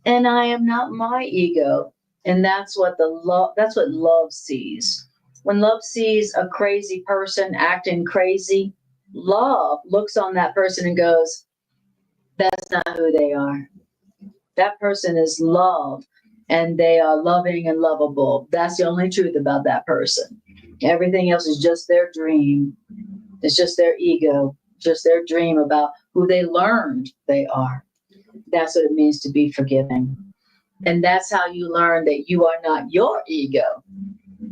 and I am not my ego. And that's what love sees. When love sees a crazy person acting crazy, love looks on that person and goes, that's not who they are. That person is love, and they are loving and lovable. That's the only truth about that person. Everything else is just their dream. It's just their ego, just their dream about who they learned they are. That's what it means to be forgiving. And that's how you learn that you are not your ego.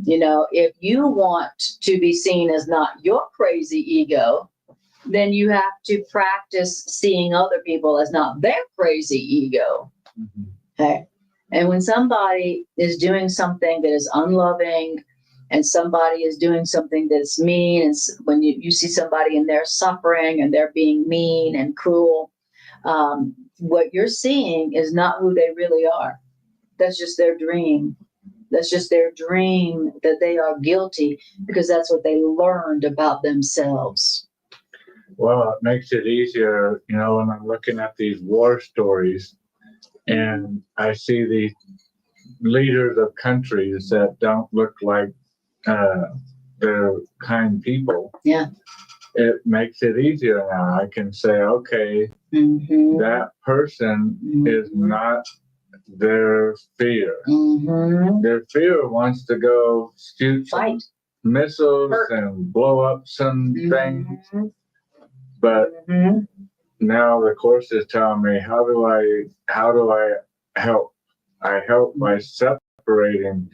If you want to be seen as not your crazy ego, then you have to practice seeing other people as not their crazy ego. Okay. And when somebody is doing something that is unloving, and somebody is doing something that's mean, and when you see somebody and they're suffering and they're being mean and cruel, what you're seeing is not who they really are. That's just their dream. That's just their dream that they are guilty because that's what they learned about themselves.
Well, it makes it easier, when I'm looking at these war stories and I see these leaders of countries that don't look like they're kind people.
Yeah.
It makes it easier now. I can say, okay, that person is not their fear. Their fear wants to go shoot some missiles and blow up some things. But now the Course is telling me, how do I help? I help by separating.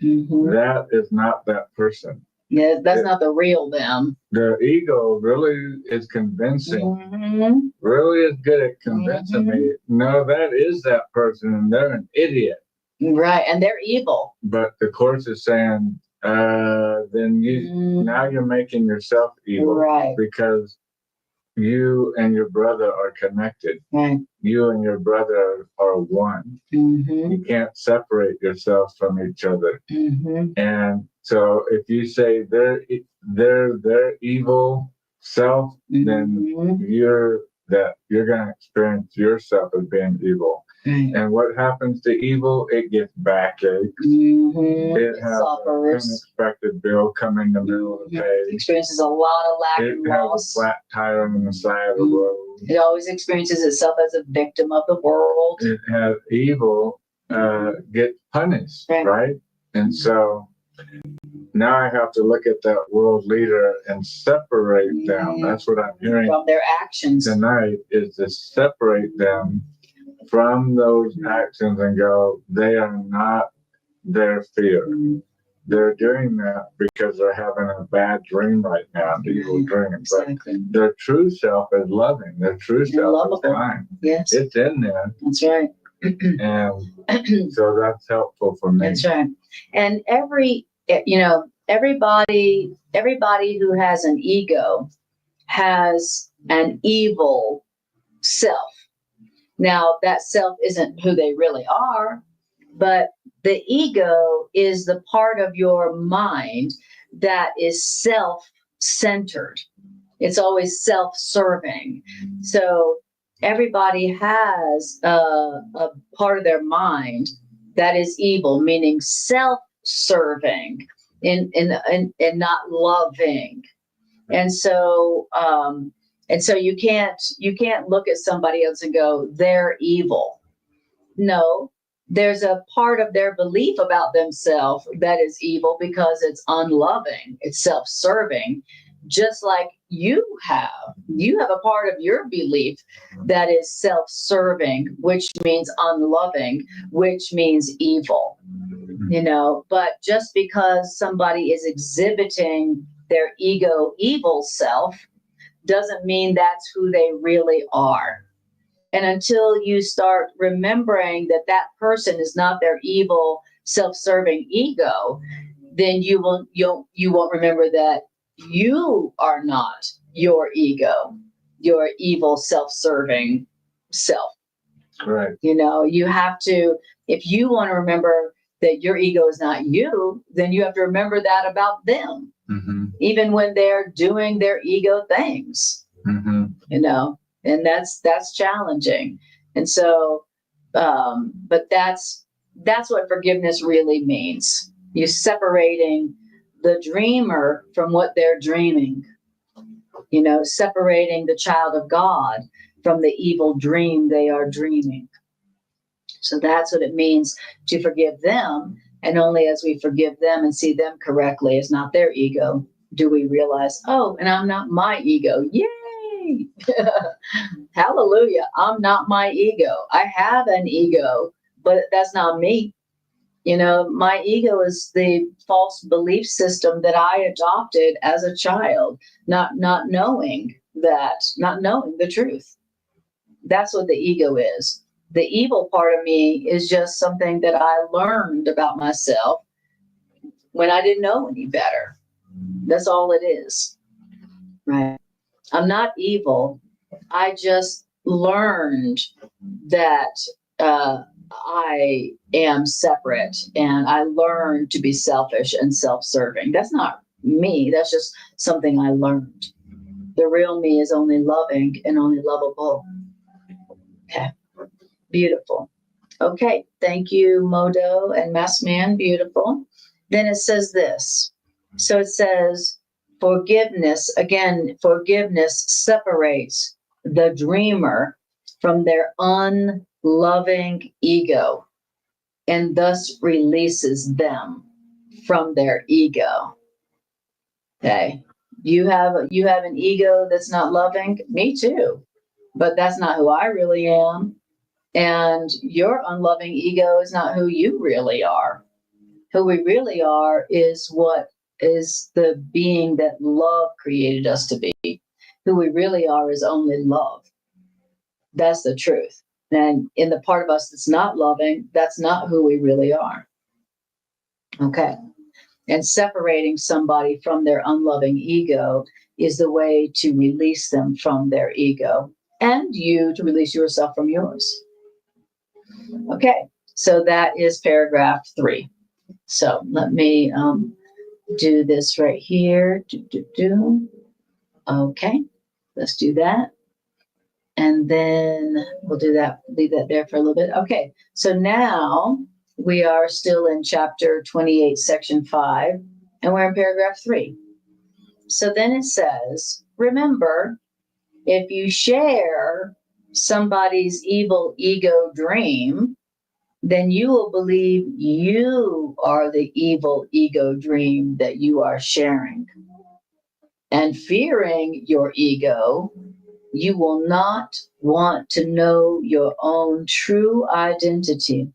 That is not that person.
Yeah, that's not the real them.
The ego really is convincing, really is good at convincing me, no, that is that person and they're an idiot.
Right, and they're evil.
But the Course is saying, then now you're making yourself evil.
Right.
Because you and your brother are connected.
Right.
You and your brother are one. You can't separate yourself from each other. And so if you say they're their evil self, then you're going to experience yourself as being evil. And what happens to evil? It gets backaches. It has an unexpected bill come in the middle of the day.
Experiences a lot of lack and loss.
It has a flat tire on the side of the road.
It always experiences itself as a victim of the world.
It has evil get punished, right? And so now I have to look at that world leader and separate them. That's what I'm hearing
from their actions
tonight, is to separate them from those actions and go, they are not their fear. They're doing that because they're having a bad dream right now, the evil dream. But their true self is loving. Their true self is kind.
Yes.
It's in there.
That's right.
And so that's helpful for me.
That's right. And everybody who has an ego has an evil self. Now, that self isn't who they really are, but the ego is the part of your mind that is self-centered. It's always self-serving. So everybody has a part of their mind that is evil, meaning self-serving and not loving. And so you can't look at somebody else and go, they're evil. No, there's a part of their belief about themselves that is evil because it's unloving, it's self-serving, just like you have. You have a part of your belief that is self-serving, which means unloving, which means evil. But just because somebody is exhibiting their ego evil self doesn't mean that's who they really are. And until you start remembering that that person is not their evil, self-serving ego, then you won't remember that you are not your ego, your evil, self-serving self.
Right.
You have to, if you want to remember that your ego is not you, then you have to remember that about them, even when they're doing their ego things, and that's challenging. And so, but that's what forgiveness really means. You're separating the dreamer from what they're dreaming, separating the child of God from the evil dream they are dreaming. So that's what it means to forgive them. And only as we forgive them and see them correctly as not their ego, do we realize, oh, and I'm not my ego. Yay! Hallelujah. I'm not my ego. I have an ego, but that's not me. My ego is the false belief system that I adopted as a child, not knowing the truth. That's what the ego is. The evil part of me is just something that I learned about myself when I didn't know any better. That's all it is, right? I'm not evil. I just learned that I am separate, and I learned to be selfish and self-serving. That's not me. That's just something I learned. The real me is only loving and only lovable. Okay. Beautiful. Okay. Thank you, Modo and Massman. Beautiful. Then it says this. So it says, forgiveness separates the dreamer from their unloving ego and thus releases them from their ego. Okay. You have an ego that's not loving. Me too. But that's not who I really am. And your unloving ego is not who you really are. Who we really are is what is the being that love created us to be. Who we really are is only love. That's the truth. And in the part of us that's not loving, that's not who we really are. Okay. And separating somebody from their unloving ego is the way to release them from their ego, and you to release yourself from yours. Okay, so that is paragraph 3. So let me do this right here. Okay, let's do that. And then we'll do that, leave that there for a little bit. Okay, so now we are still in chapter 28, section 5, and we're in paragraph 3. So then it says, remember, if you share somebody's evil ego dream, then you will believe you are the evil ego dream that you are sharing. And fearing your ego, you will not want to know your own true identity,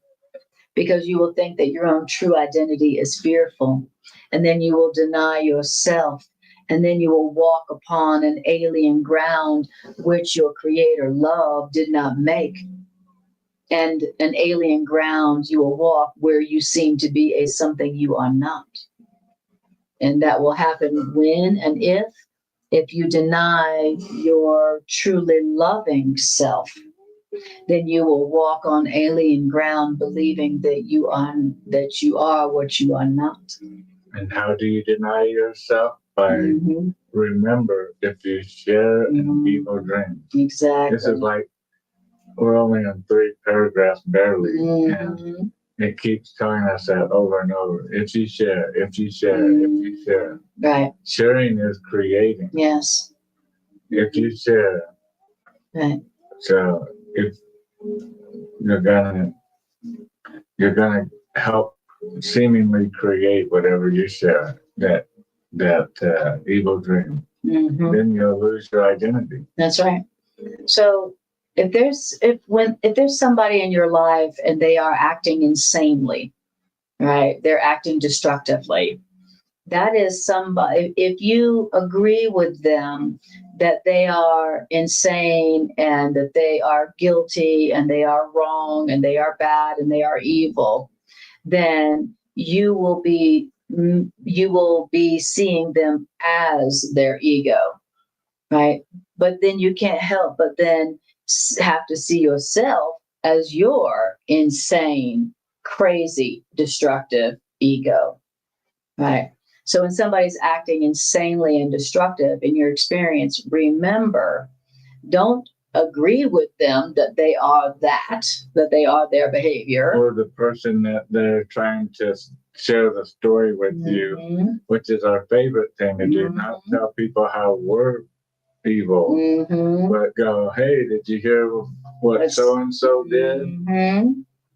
because you will think that your own true identity is fearful. And then you will deny yourself. And then you will walk upon an alien ground which your creator love did not make. And an alien ground you will walk where you seem to be a something you are not. And that will happen when and if you deny your truly loving self, then you will walk on alien ground believing that you are what you are not.
And how do you deny yourself? By remember, if you share an evil dream.
Exactly.
This is like, we're only on 3 paragraphs barely, and it keeps telling us that over and over. If you share, if you share, if you share.
Right.
Sharing is creating.
Yes.
If you share.
Right.
So if you're gonna you're going to help seemingly create whatever you share, that evil dream. Then you'll lose your identity.
That's right. So if there's somebody in your life and they are acting insanely, right? They're acting destructively. That is somebody, if you agree with them that they are insane and that they are guilty and they are wrong and they are bad and they are evil, then you will be seeing them as their ego, right? But then you can't help but then have to see yourself as your insane, crazy, destructive ego, right? So when somebody's acting insanely and destructive in your experience, remember, don't agree with them that they are that they are their behavior.
Or the person that they're trying to share the story with you, which is our favorite thing to do, not tell people how we're evil, but go, hey, did you hear what so-and-so did?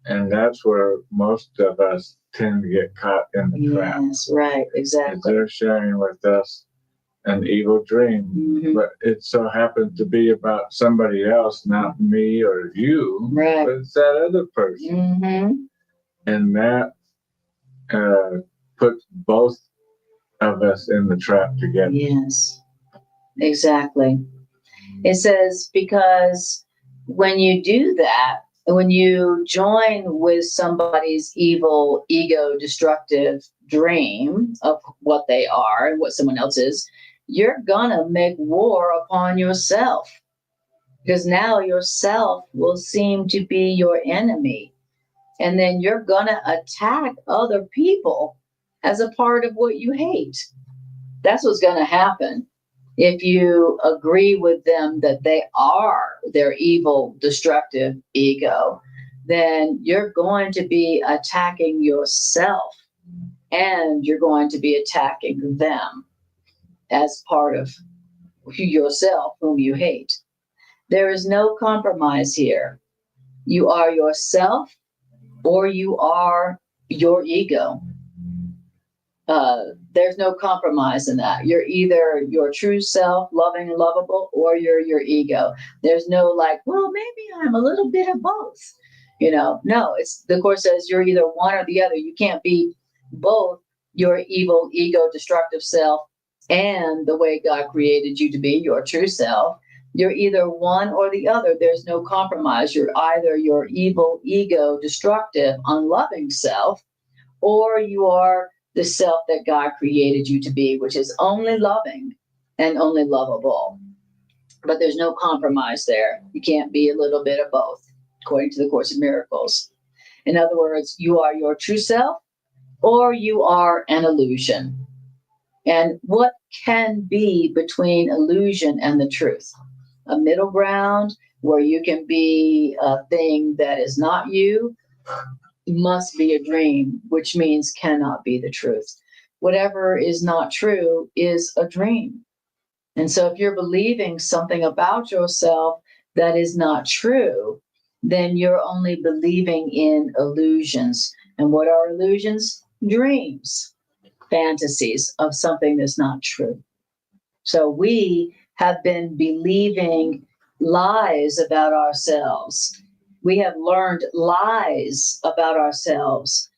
And that's where most of us tend to get caught in the trap.
Yes, right, exactly.
They're sharing with us an evil dream, but it so happens to be about somebody else, not me or you,
right.
But it's that other person. And that puts both of us in the trap together.
Yes, exactly. It says, because when you do that, when you join with somebody's evil, ego, destructive dream of what they are and what someone else is, you're gonna make war upon yourself, because now yourself will seem to be your enemy. And then you're gonna attack other people as a part of what you hate. That's what's gonna happen. If you agree with them that they are their evil, destructive ego, then you're going to be attacking yourself and you're going to be attacking them as part of yourself whom you hate. There is no compromise here. You are yourself or you are your ego. There's no compromise in that. You're either your true self, loving and lovable, or you're your ego. There's no like, well, maybe I'm a little bit of both. No, it's the Course says you're either one or the other. You can't be both your evil, ego, destructive self and the way God created you to be, your true self. You're either one or the other. There's no compromise. You're either your evil, ego, destructive, unloving self, or you are the self that God created you to be, which is only loving and only lovable. But there's no compromise there. You can't be a little bit of both, according to the Course in Miracles. In other words, you are your true self or you are an illusion. And what can be between illusion and the truth? A middle ground where you can be a thing that is not you, must be a dream, which means cannot be the truth. Whatever is not true is a dream. And so if you're believing something about yourself that is not true, then you're only believing in illusions. And what are illusions? Dreams, fantasies of something that's not true. So we have been believing lies about ourselves. We have learned lies about ourselves,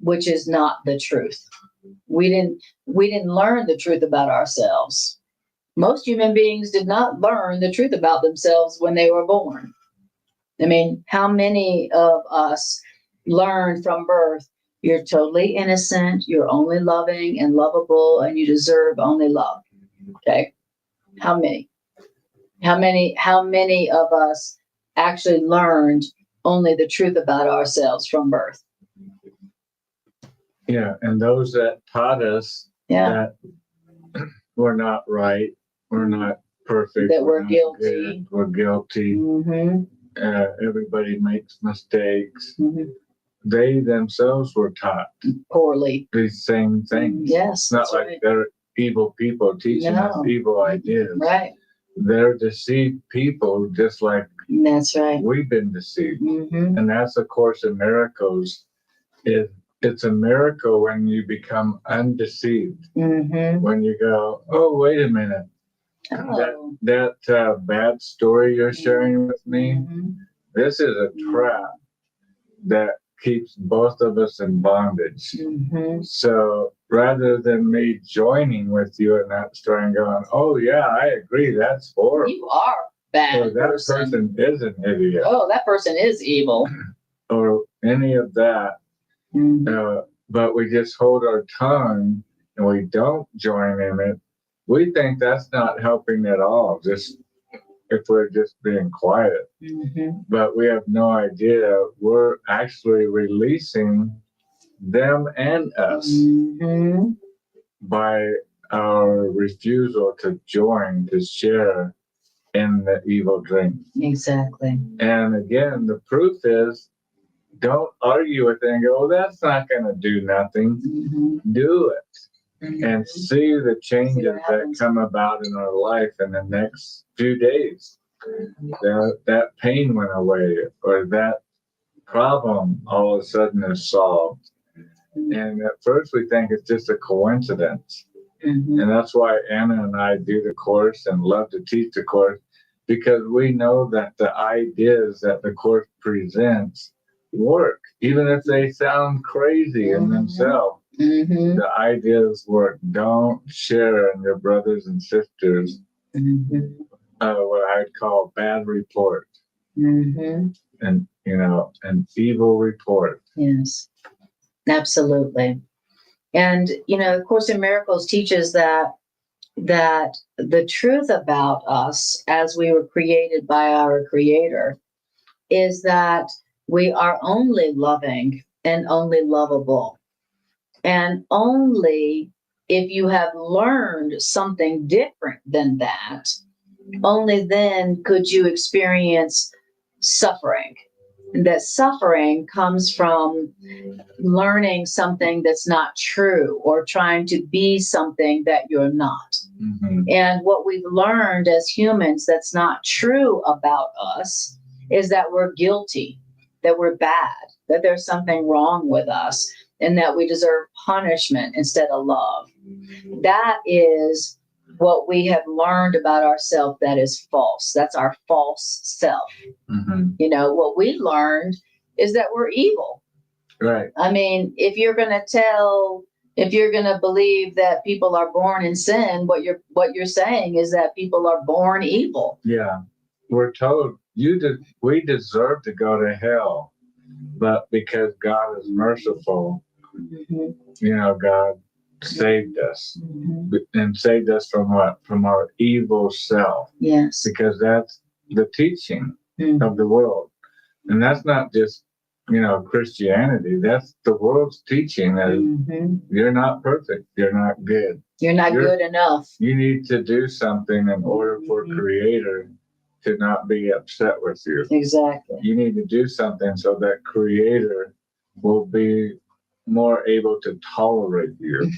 which is not the truth. We didn't learn the truth about ourselves. Most human beings did not learn the truth about themselves when they were born. I mean, how many of us learned from birth, you're totally innocent, you're only loving and lovable, and you deserve only love? Okay. How many? How many of us actually learned only the truth about ourselves from birth?
Yeah, and those that taught us that we're not right, we're not perfect,
that we're guilty.
Good, we're guilty. Everybody makes mistakes. They themselves were taught
poorly
these same things.
Yes,
not like
right.
They're evil people teaching us evil ideas.
Right.
They're deceived people, just like
That's right.
We've been deceived. And that's a Course in Miracles. It's a miracle when you become undeceived. When you go, oh, wait a minute. That bad story you're sharing with me, this is a trap that keeps both of us in bondage. So rather than me joining with you in that story and going, oh yeah, I agree, that's horrible.
You are bad.
Or that person is an idiot.
Oh, that person is evil.
Or any of that. But we just hold our tongue and we don't join in it. We think that's not helping at all. Just if we're just being quiet. But we have no idea we're actually releasing them and us by our refusal to join, to share in the evil dream.
Exactly.
And again, the proof is, don't argue with it and go, oh, that's not going to do nothing. Do it. And see the changes that come about in our life in the next few days. That pain went away, or that problem all of a sudden is solved. And at first we think it's just a coincidence. And that's why Anna and I do the course and love to teach the course, because we know that the ideas that the course presents work, even if they sound crazy in themselves. The ideas work. Don't share in your brothers and sisters what I'd call bad report, and an evil report.
Yes, absolutely. And the Course in Miracles teaches that the truth about us, as we were created by our Creator, is that we are only loving and only lovable. And only if you have learned something different than that, only then could you experience suffering. And that suffering comes from learning something that's not true, or trying to be something that you're not. And what we've learned as humans that's not true about us is that we're guilty, that we're bad, that there's something wrong with us, and that we deserve punishment instead of love. That is what we have learned about ourselves that is false. That's our false self. What we learned is that we're evil.
Right.
I mean, if you're going to believe that people are born in sin, what you're saying is that people are born evil.
Yeah. We're told we deserve to go to hell, but because God is merciful, God saved us. And saved us from what? From our evil self.
Yes.
Because that's the teaching of the world. And that's not just, Christianity. That's the world's teaching that you're not perfect. You're not good.
You're not good enough.
You need to do something in order for Creator to not be upset with you.
Exactly.
You need to do something so that Creator will be more able to tolerate you.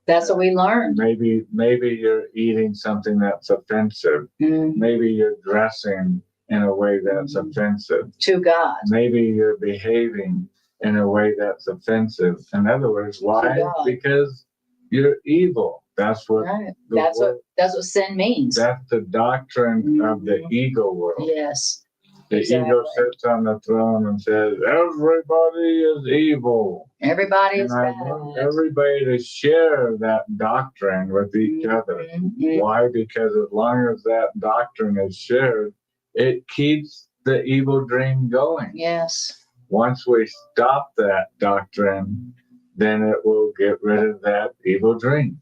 That's what we learned.
Maybe you're eating something that's offensive. Maybe you're dressing in a way that's offensive
to God.
Maybe you're behaving in a way that's offensive. In other words, why? Because you're evil. That's what
that's what sin means.
That's the doctrine of the ego world.
Yes.
The ego sits on the throne and says, everybody is evil.
Everybody is bad.
I want everybody to share that doctrine with each other. Why? Because as long as that doctrine is shared, it keeps the evil dream going.
Yes.
Once we stop that doctrine, then it will get rid of that evil dream.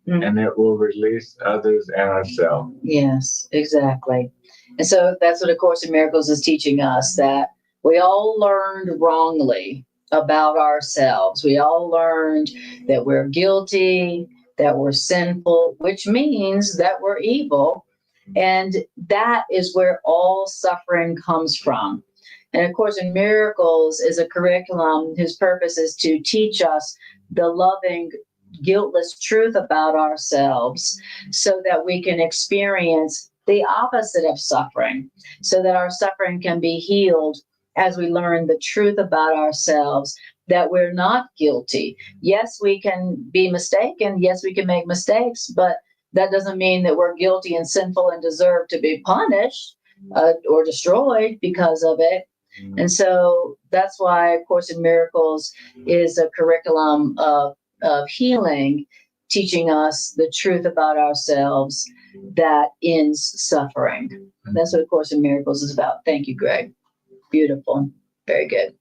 And it will release others and ourselves.
Yes, exactly. And so that's what A Course in Miracles is teaching us, that we all learned wrongly about ourselves. We all learned that we're guilty, that we're sinful, which means that we're evil. And that is where all suffering comes from. And A Course in Miracles is a curriculum whose purpose is to teach us the loving, guiltless truth about ourselves so that we can experience the opposite of suffering, so that our suffering can be healed as we learn the truth about ourselves, that we're not guilty. Yes, we can be mistaken. Yes, we can make mistakes, but that doesn't mean that we're guilty and sinful and deserve to be punished or destroyed because of it. And so that's why Course in Miracles is a curriculum of healing, teaching us the truth about ourselves that ends suffering. That's what A Course in Miracles is about. Thank you, Greg. Beautiful. Very good.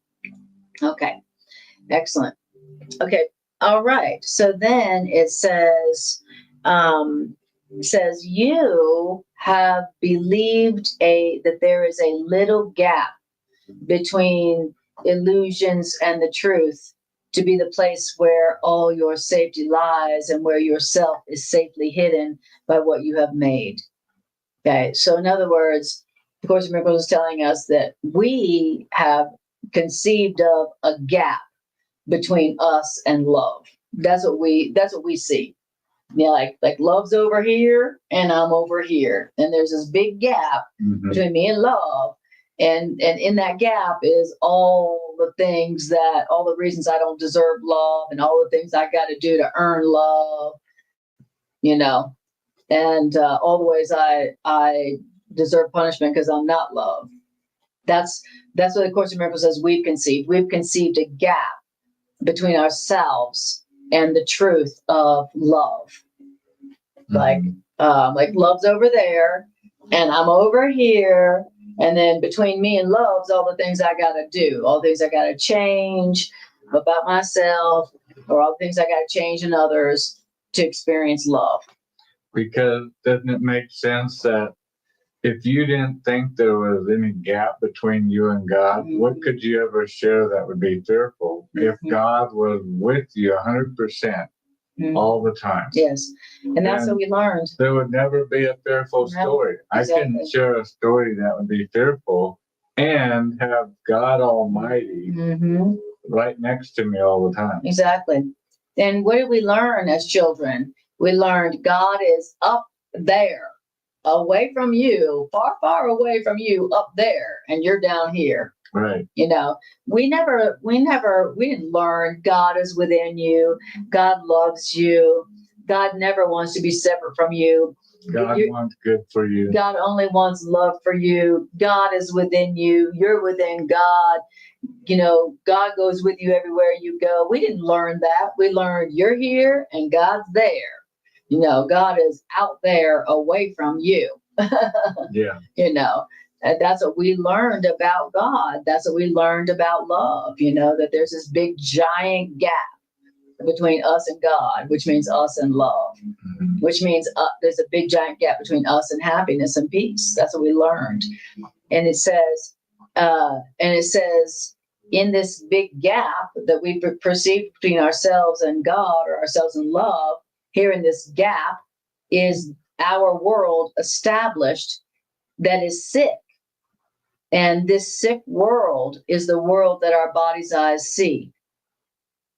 Okay. Excellent. Okay. All right. So then it says, you have believed that there is a little gap between illusions and the truth to be the place where all your safety lies and where yourself is safely hidden by what you have made. Okay. So in other words, the Course in Miracles is telling us that we have conceived of a gap between us and love. That's what we see. Yeah, like love's over here and I'm over here. And there's this big gap between me and love. And in that gap is all the reasons I don't deserve love and all the things I got to do to earn love, and all the ways I deserve punishment because I'm not love. That's what the Course in Miracles says we've conceived. We've conceived a gap between ourselves and the truth of love. Like love's over there and I'm over here. And then between me and love's all the things I got to do, all the things I got to change about myself, or all the things I got to change in others to experience love.
Because doesn't it make sense that if you didn't think there was any gap between you and God, what could you ever share that would be fearful if God was with you 100% all the time?
Yes. And that's what we learned.
There would never be a fearful story. Exactly. I can share a story that would be fearful and have God Almighty right next to me all the time.
Exactly. And what did we learn as children? We learned God is up there, away from you, far, far away from you, up there, and you're down here.
Right.
We didn't learn God is within you. God loves you. God never wants to be separate from you.
God wants good for you.
God only wants love for you. God is within you. You're within God. God goes with you everywhere you go. We didn't learn that. We learned you're here and God's there. God is out there away from you.
Yeah.
And that's what we learned about God. That's what we learned about love, that there's this big giant gap between us and God, which means us and love, which means there's a big giant gap between us and happiness and peace. That's what we learned. And it says, in this big gap that we perceive between ourselves and God, or ourselves and love, here in this gap is our world established that is sick. And this sick world is the world that our body's eyes see.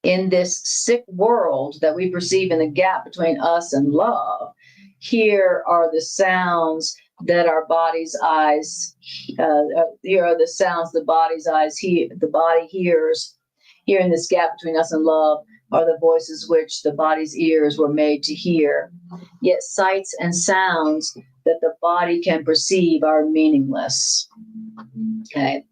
In this sick world that we perceive in the gap between us and love, here are the sounds that our body's eyes, here are the sounds the body's eyes hear, the body hears. Here in this gap between us and love are the voices which the body's ears were made to hear. Yet sights and sounds that the body can perceive are meaningless. Okay.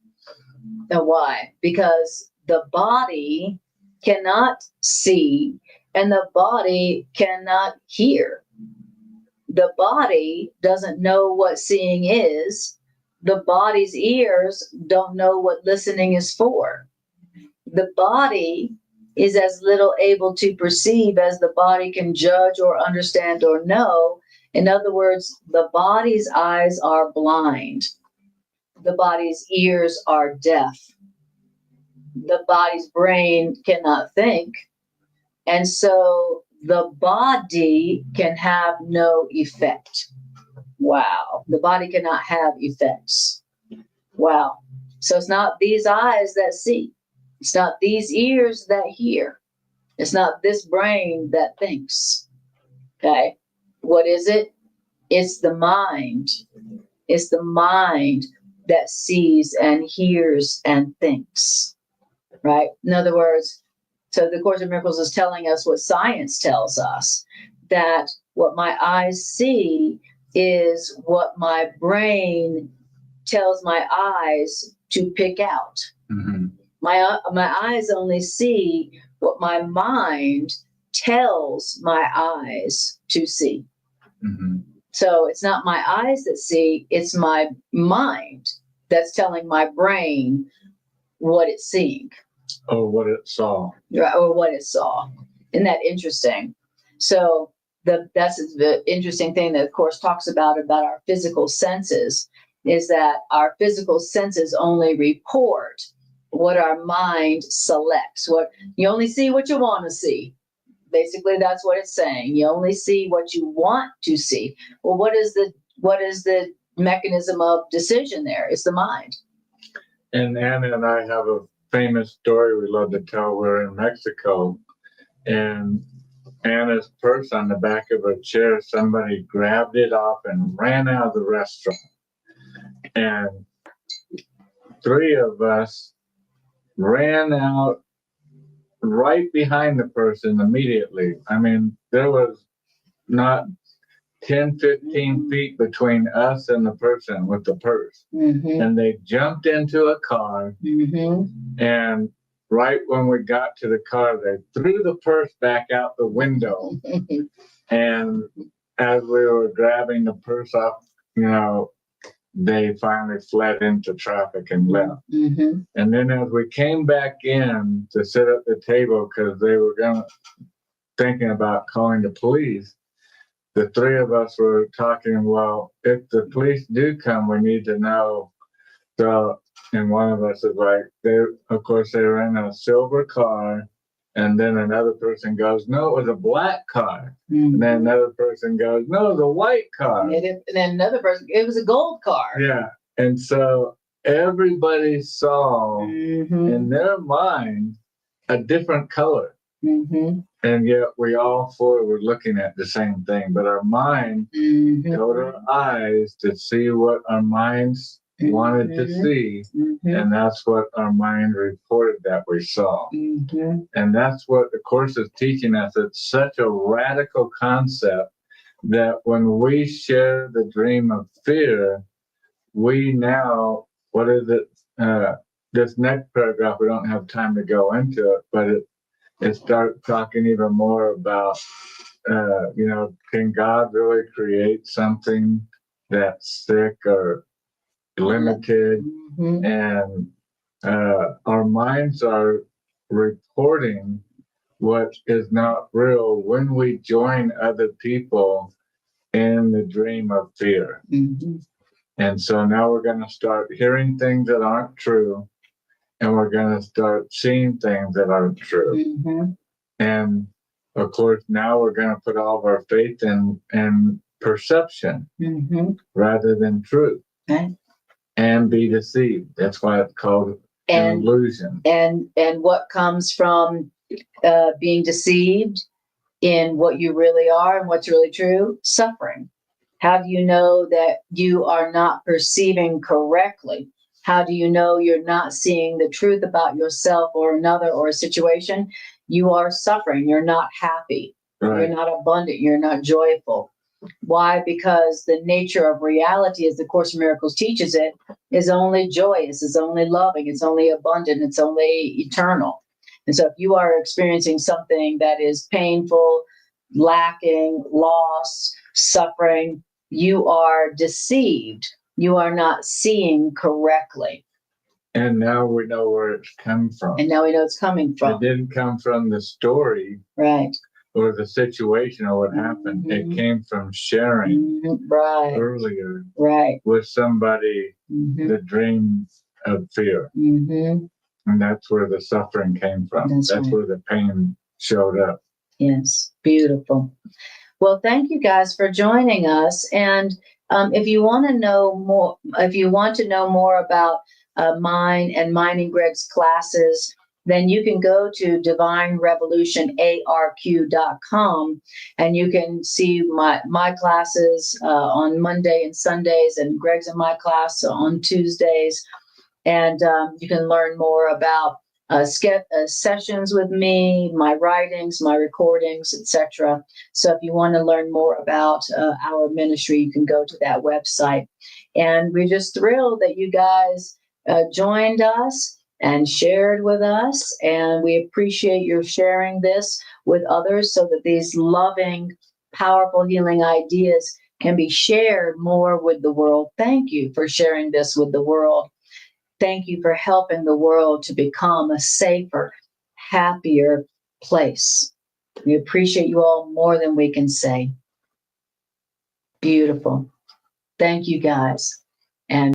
Now why? Because the body cannot see and the body cannot hear. The body doesn't know what seeing is. The body's ears don't know what listening is for. The body is as little able to perceive as the body can judge or understand or know. In other words, the body's eyes are blind. The body's ears are deaf. The body's brain cannot think. And so the body can have no effect. Wow. The body cannot have effects. Wow. So it's not these eyes that see. It's not these ears that hear. It's not this brain that thinks. Okay. What is it? It's the mind. It's the mind that sees and hears and thinks, right? In other words, so the Course in Miracles is telling us what science tells us, that what my eyes see is what my brain tells my eyes to pick out.
Mm-hmm.
My eyes only see what my mind tells my eyes to see.
Mm-hmm.
So it's not my eyes that see, it's my mind that's telling my brain what it's seeing.
Or what it saw.
Or what it saw. Isn't that interesting? So that's the interesting thing that, of course, talks about our physical senses, is that our physical senses only report what our mind selects. What you only see what you want to see. Basically, that's what it's saying. You only see what you want to see. Well, what is the mechanism of decision there? It's the mind.
And Anna and I have a famous story we love to tell. We're in Mexico, and Anna's purse on the back of her chair, somebody grabbed it off and ran out of the restaurant. And 3 of us ran out right behind the person immediately. I mean, there was not 10, 15 feet between us and the person with the purse.
Mm-hmm.
And they jumped into a car.
Mm-hmm.
And right when we got to the car, they threw the purse back out the window. And as we were grabbing the purse off, they finally fled into traffic and left.
Mm-hmm.
And then as we came back in to sit at the table, because they were thinking about calling the police, the 3 of us were talking, well, if the police do come, we need to know. So, and one of us is like, they were in a silver car. And then another person goes, no, it was a black car. Mm-hmm. And then another person goes, no, it was a white car.
And then another person, it was a gold car.
Yeah. And so everybody saw in their mind a different color. Mm-hmm. And yet we all 4 were looking at the same thing. But our mind told our eyes to see what our minds wanted to see. And that's what our mind reported that we saw. And that's what the Course is teaching us. It's such a radical concept that when we share the dream of fear, we now, what is it? This next paragraph, we don't have time to go into it, but it starts talking even more about, can God really create something that's sick or limited? And our minds are reporting what is not real when we join other people in the dream of fear. And so now we're going to start hearing things that aren't true, and we're going to start seeing things that aren't true. And of course, now we're going to put all of our faith in perception rather than truth.
Okay.
And be deceived. That's why it's called an illusion.
And what comes from being deceived in what you really are and what's really true? Suffering. How do you know that you are not perceiving correctly? How do you know you're not seeing the truth about yourself or another or a situation? You are suffering. You're not happy. Right. You're not abundant. You're not joyful. Why? Because the nature of reality, as the Course in Miracles teaches it, is only joyous, is only loving, it's only abundant, it's only eternal. And so if you are experiencing something that is painful, lacking, loss, suffering, you are deceived. You are not seeing correctly.
And now we know where it's come from.
And now we know it's coming from.
It didn't come from the story.
Right.
Or the situation or what happened. It came from sharing earlier with somebody the dream of fear. And that's where the suffering came from. That's where the pain showed up.
Yes, beautiful. Well, thank you guys for joining us. And if you want to know more, about mine and Greg's classes, then you can go to divinerevolutionarq.com and you can see my classes on Monday and Sundays, and Greg's in my class on Tuesdays. And you can learn more about sessions with me, my writings, my recordings, etc. So if you want to learn more about our ministry, you can go to that website. And we're just thrilled that you guys joined us and shared with us. And we appreciate your sharing this with others so that these loving, powerful healing ideas can be shared more with the world. Thank you for sharing this with the world. Thank you for helping the world to become a safer, happier place. We appreciate you all more than we can say. Beautiful. Thank you, guys. And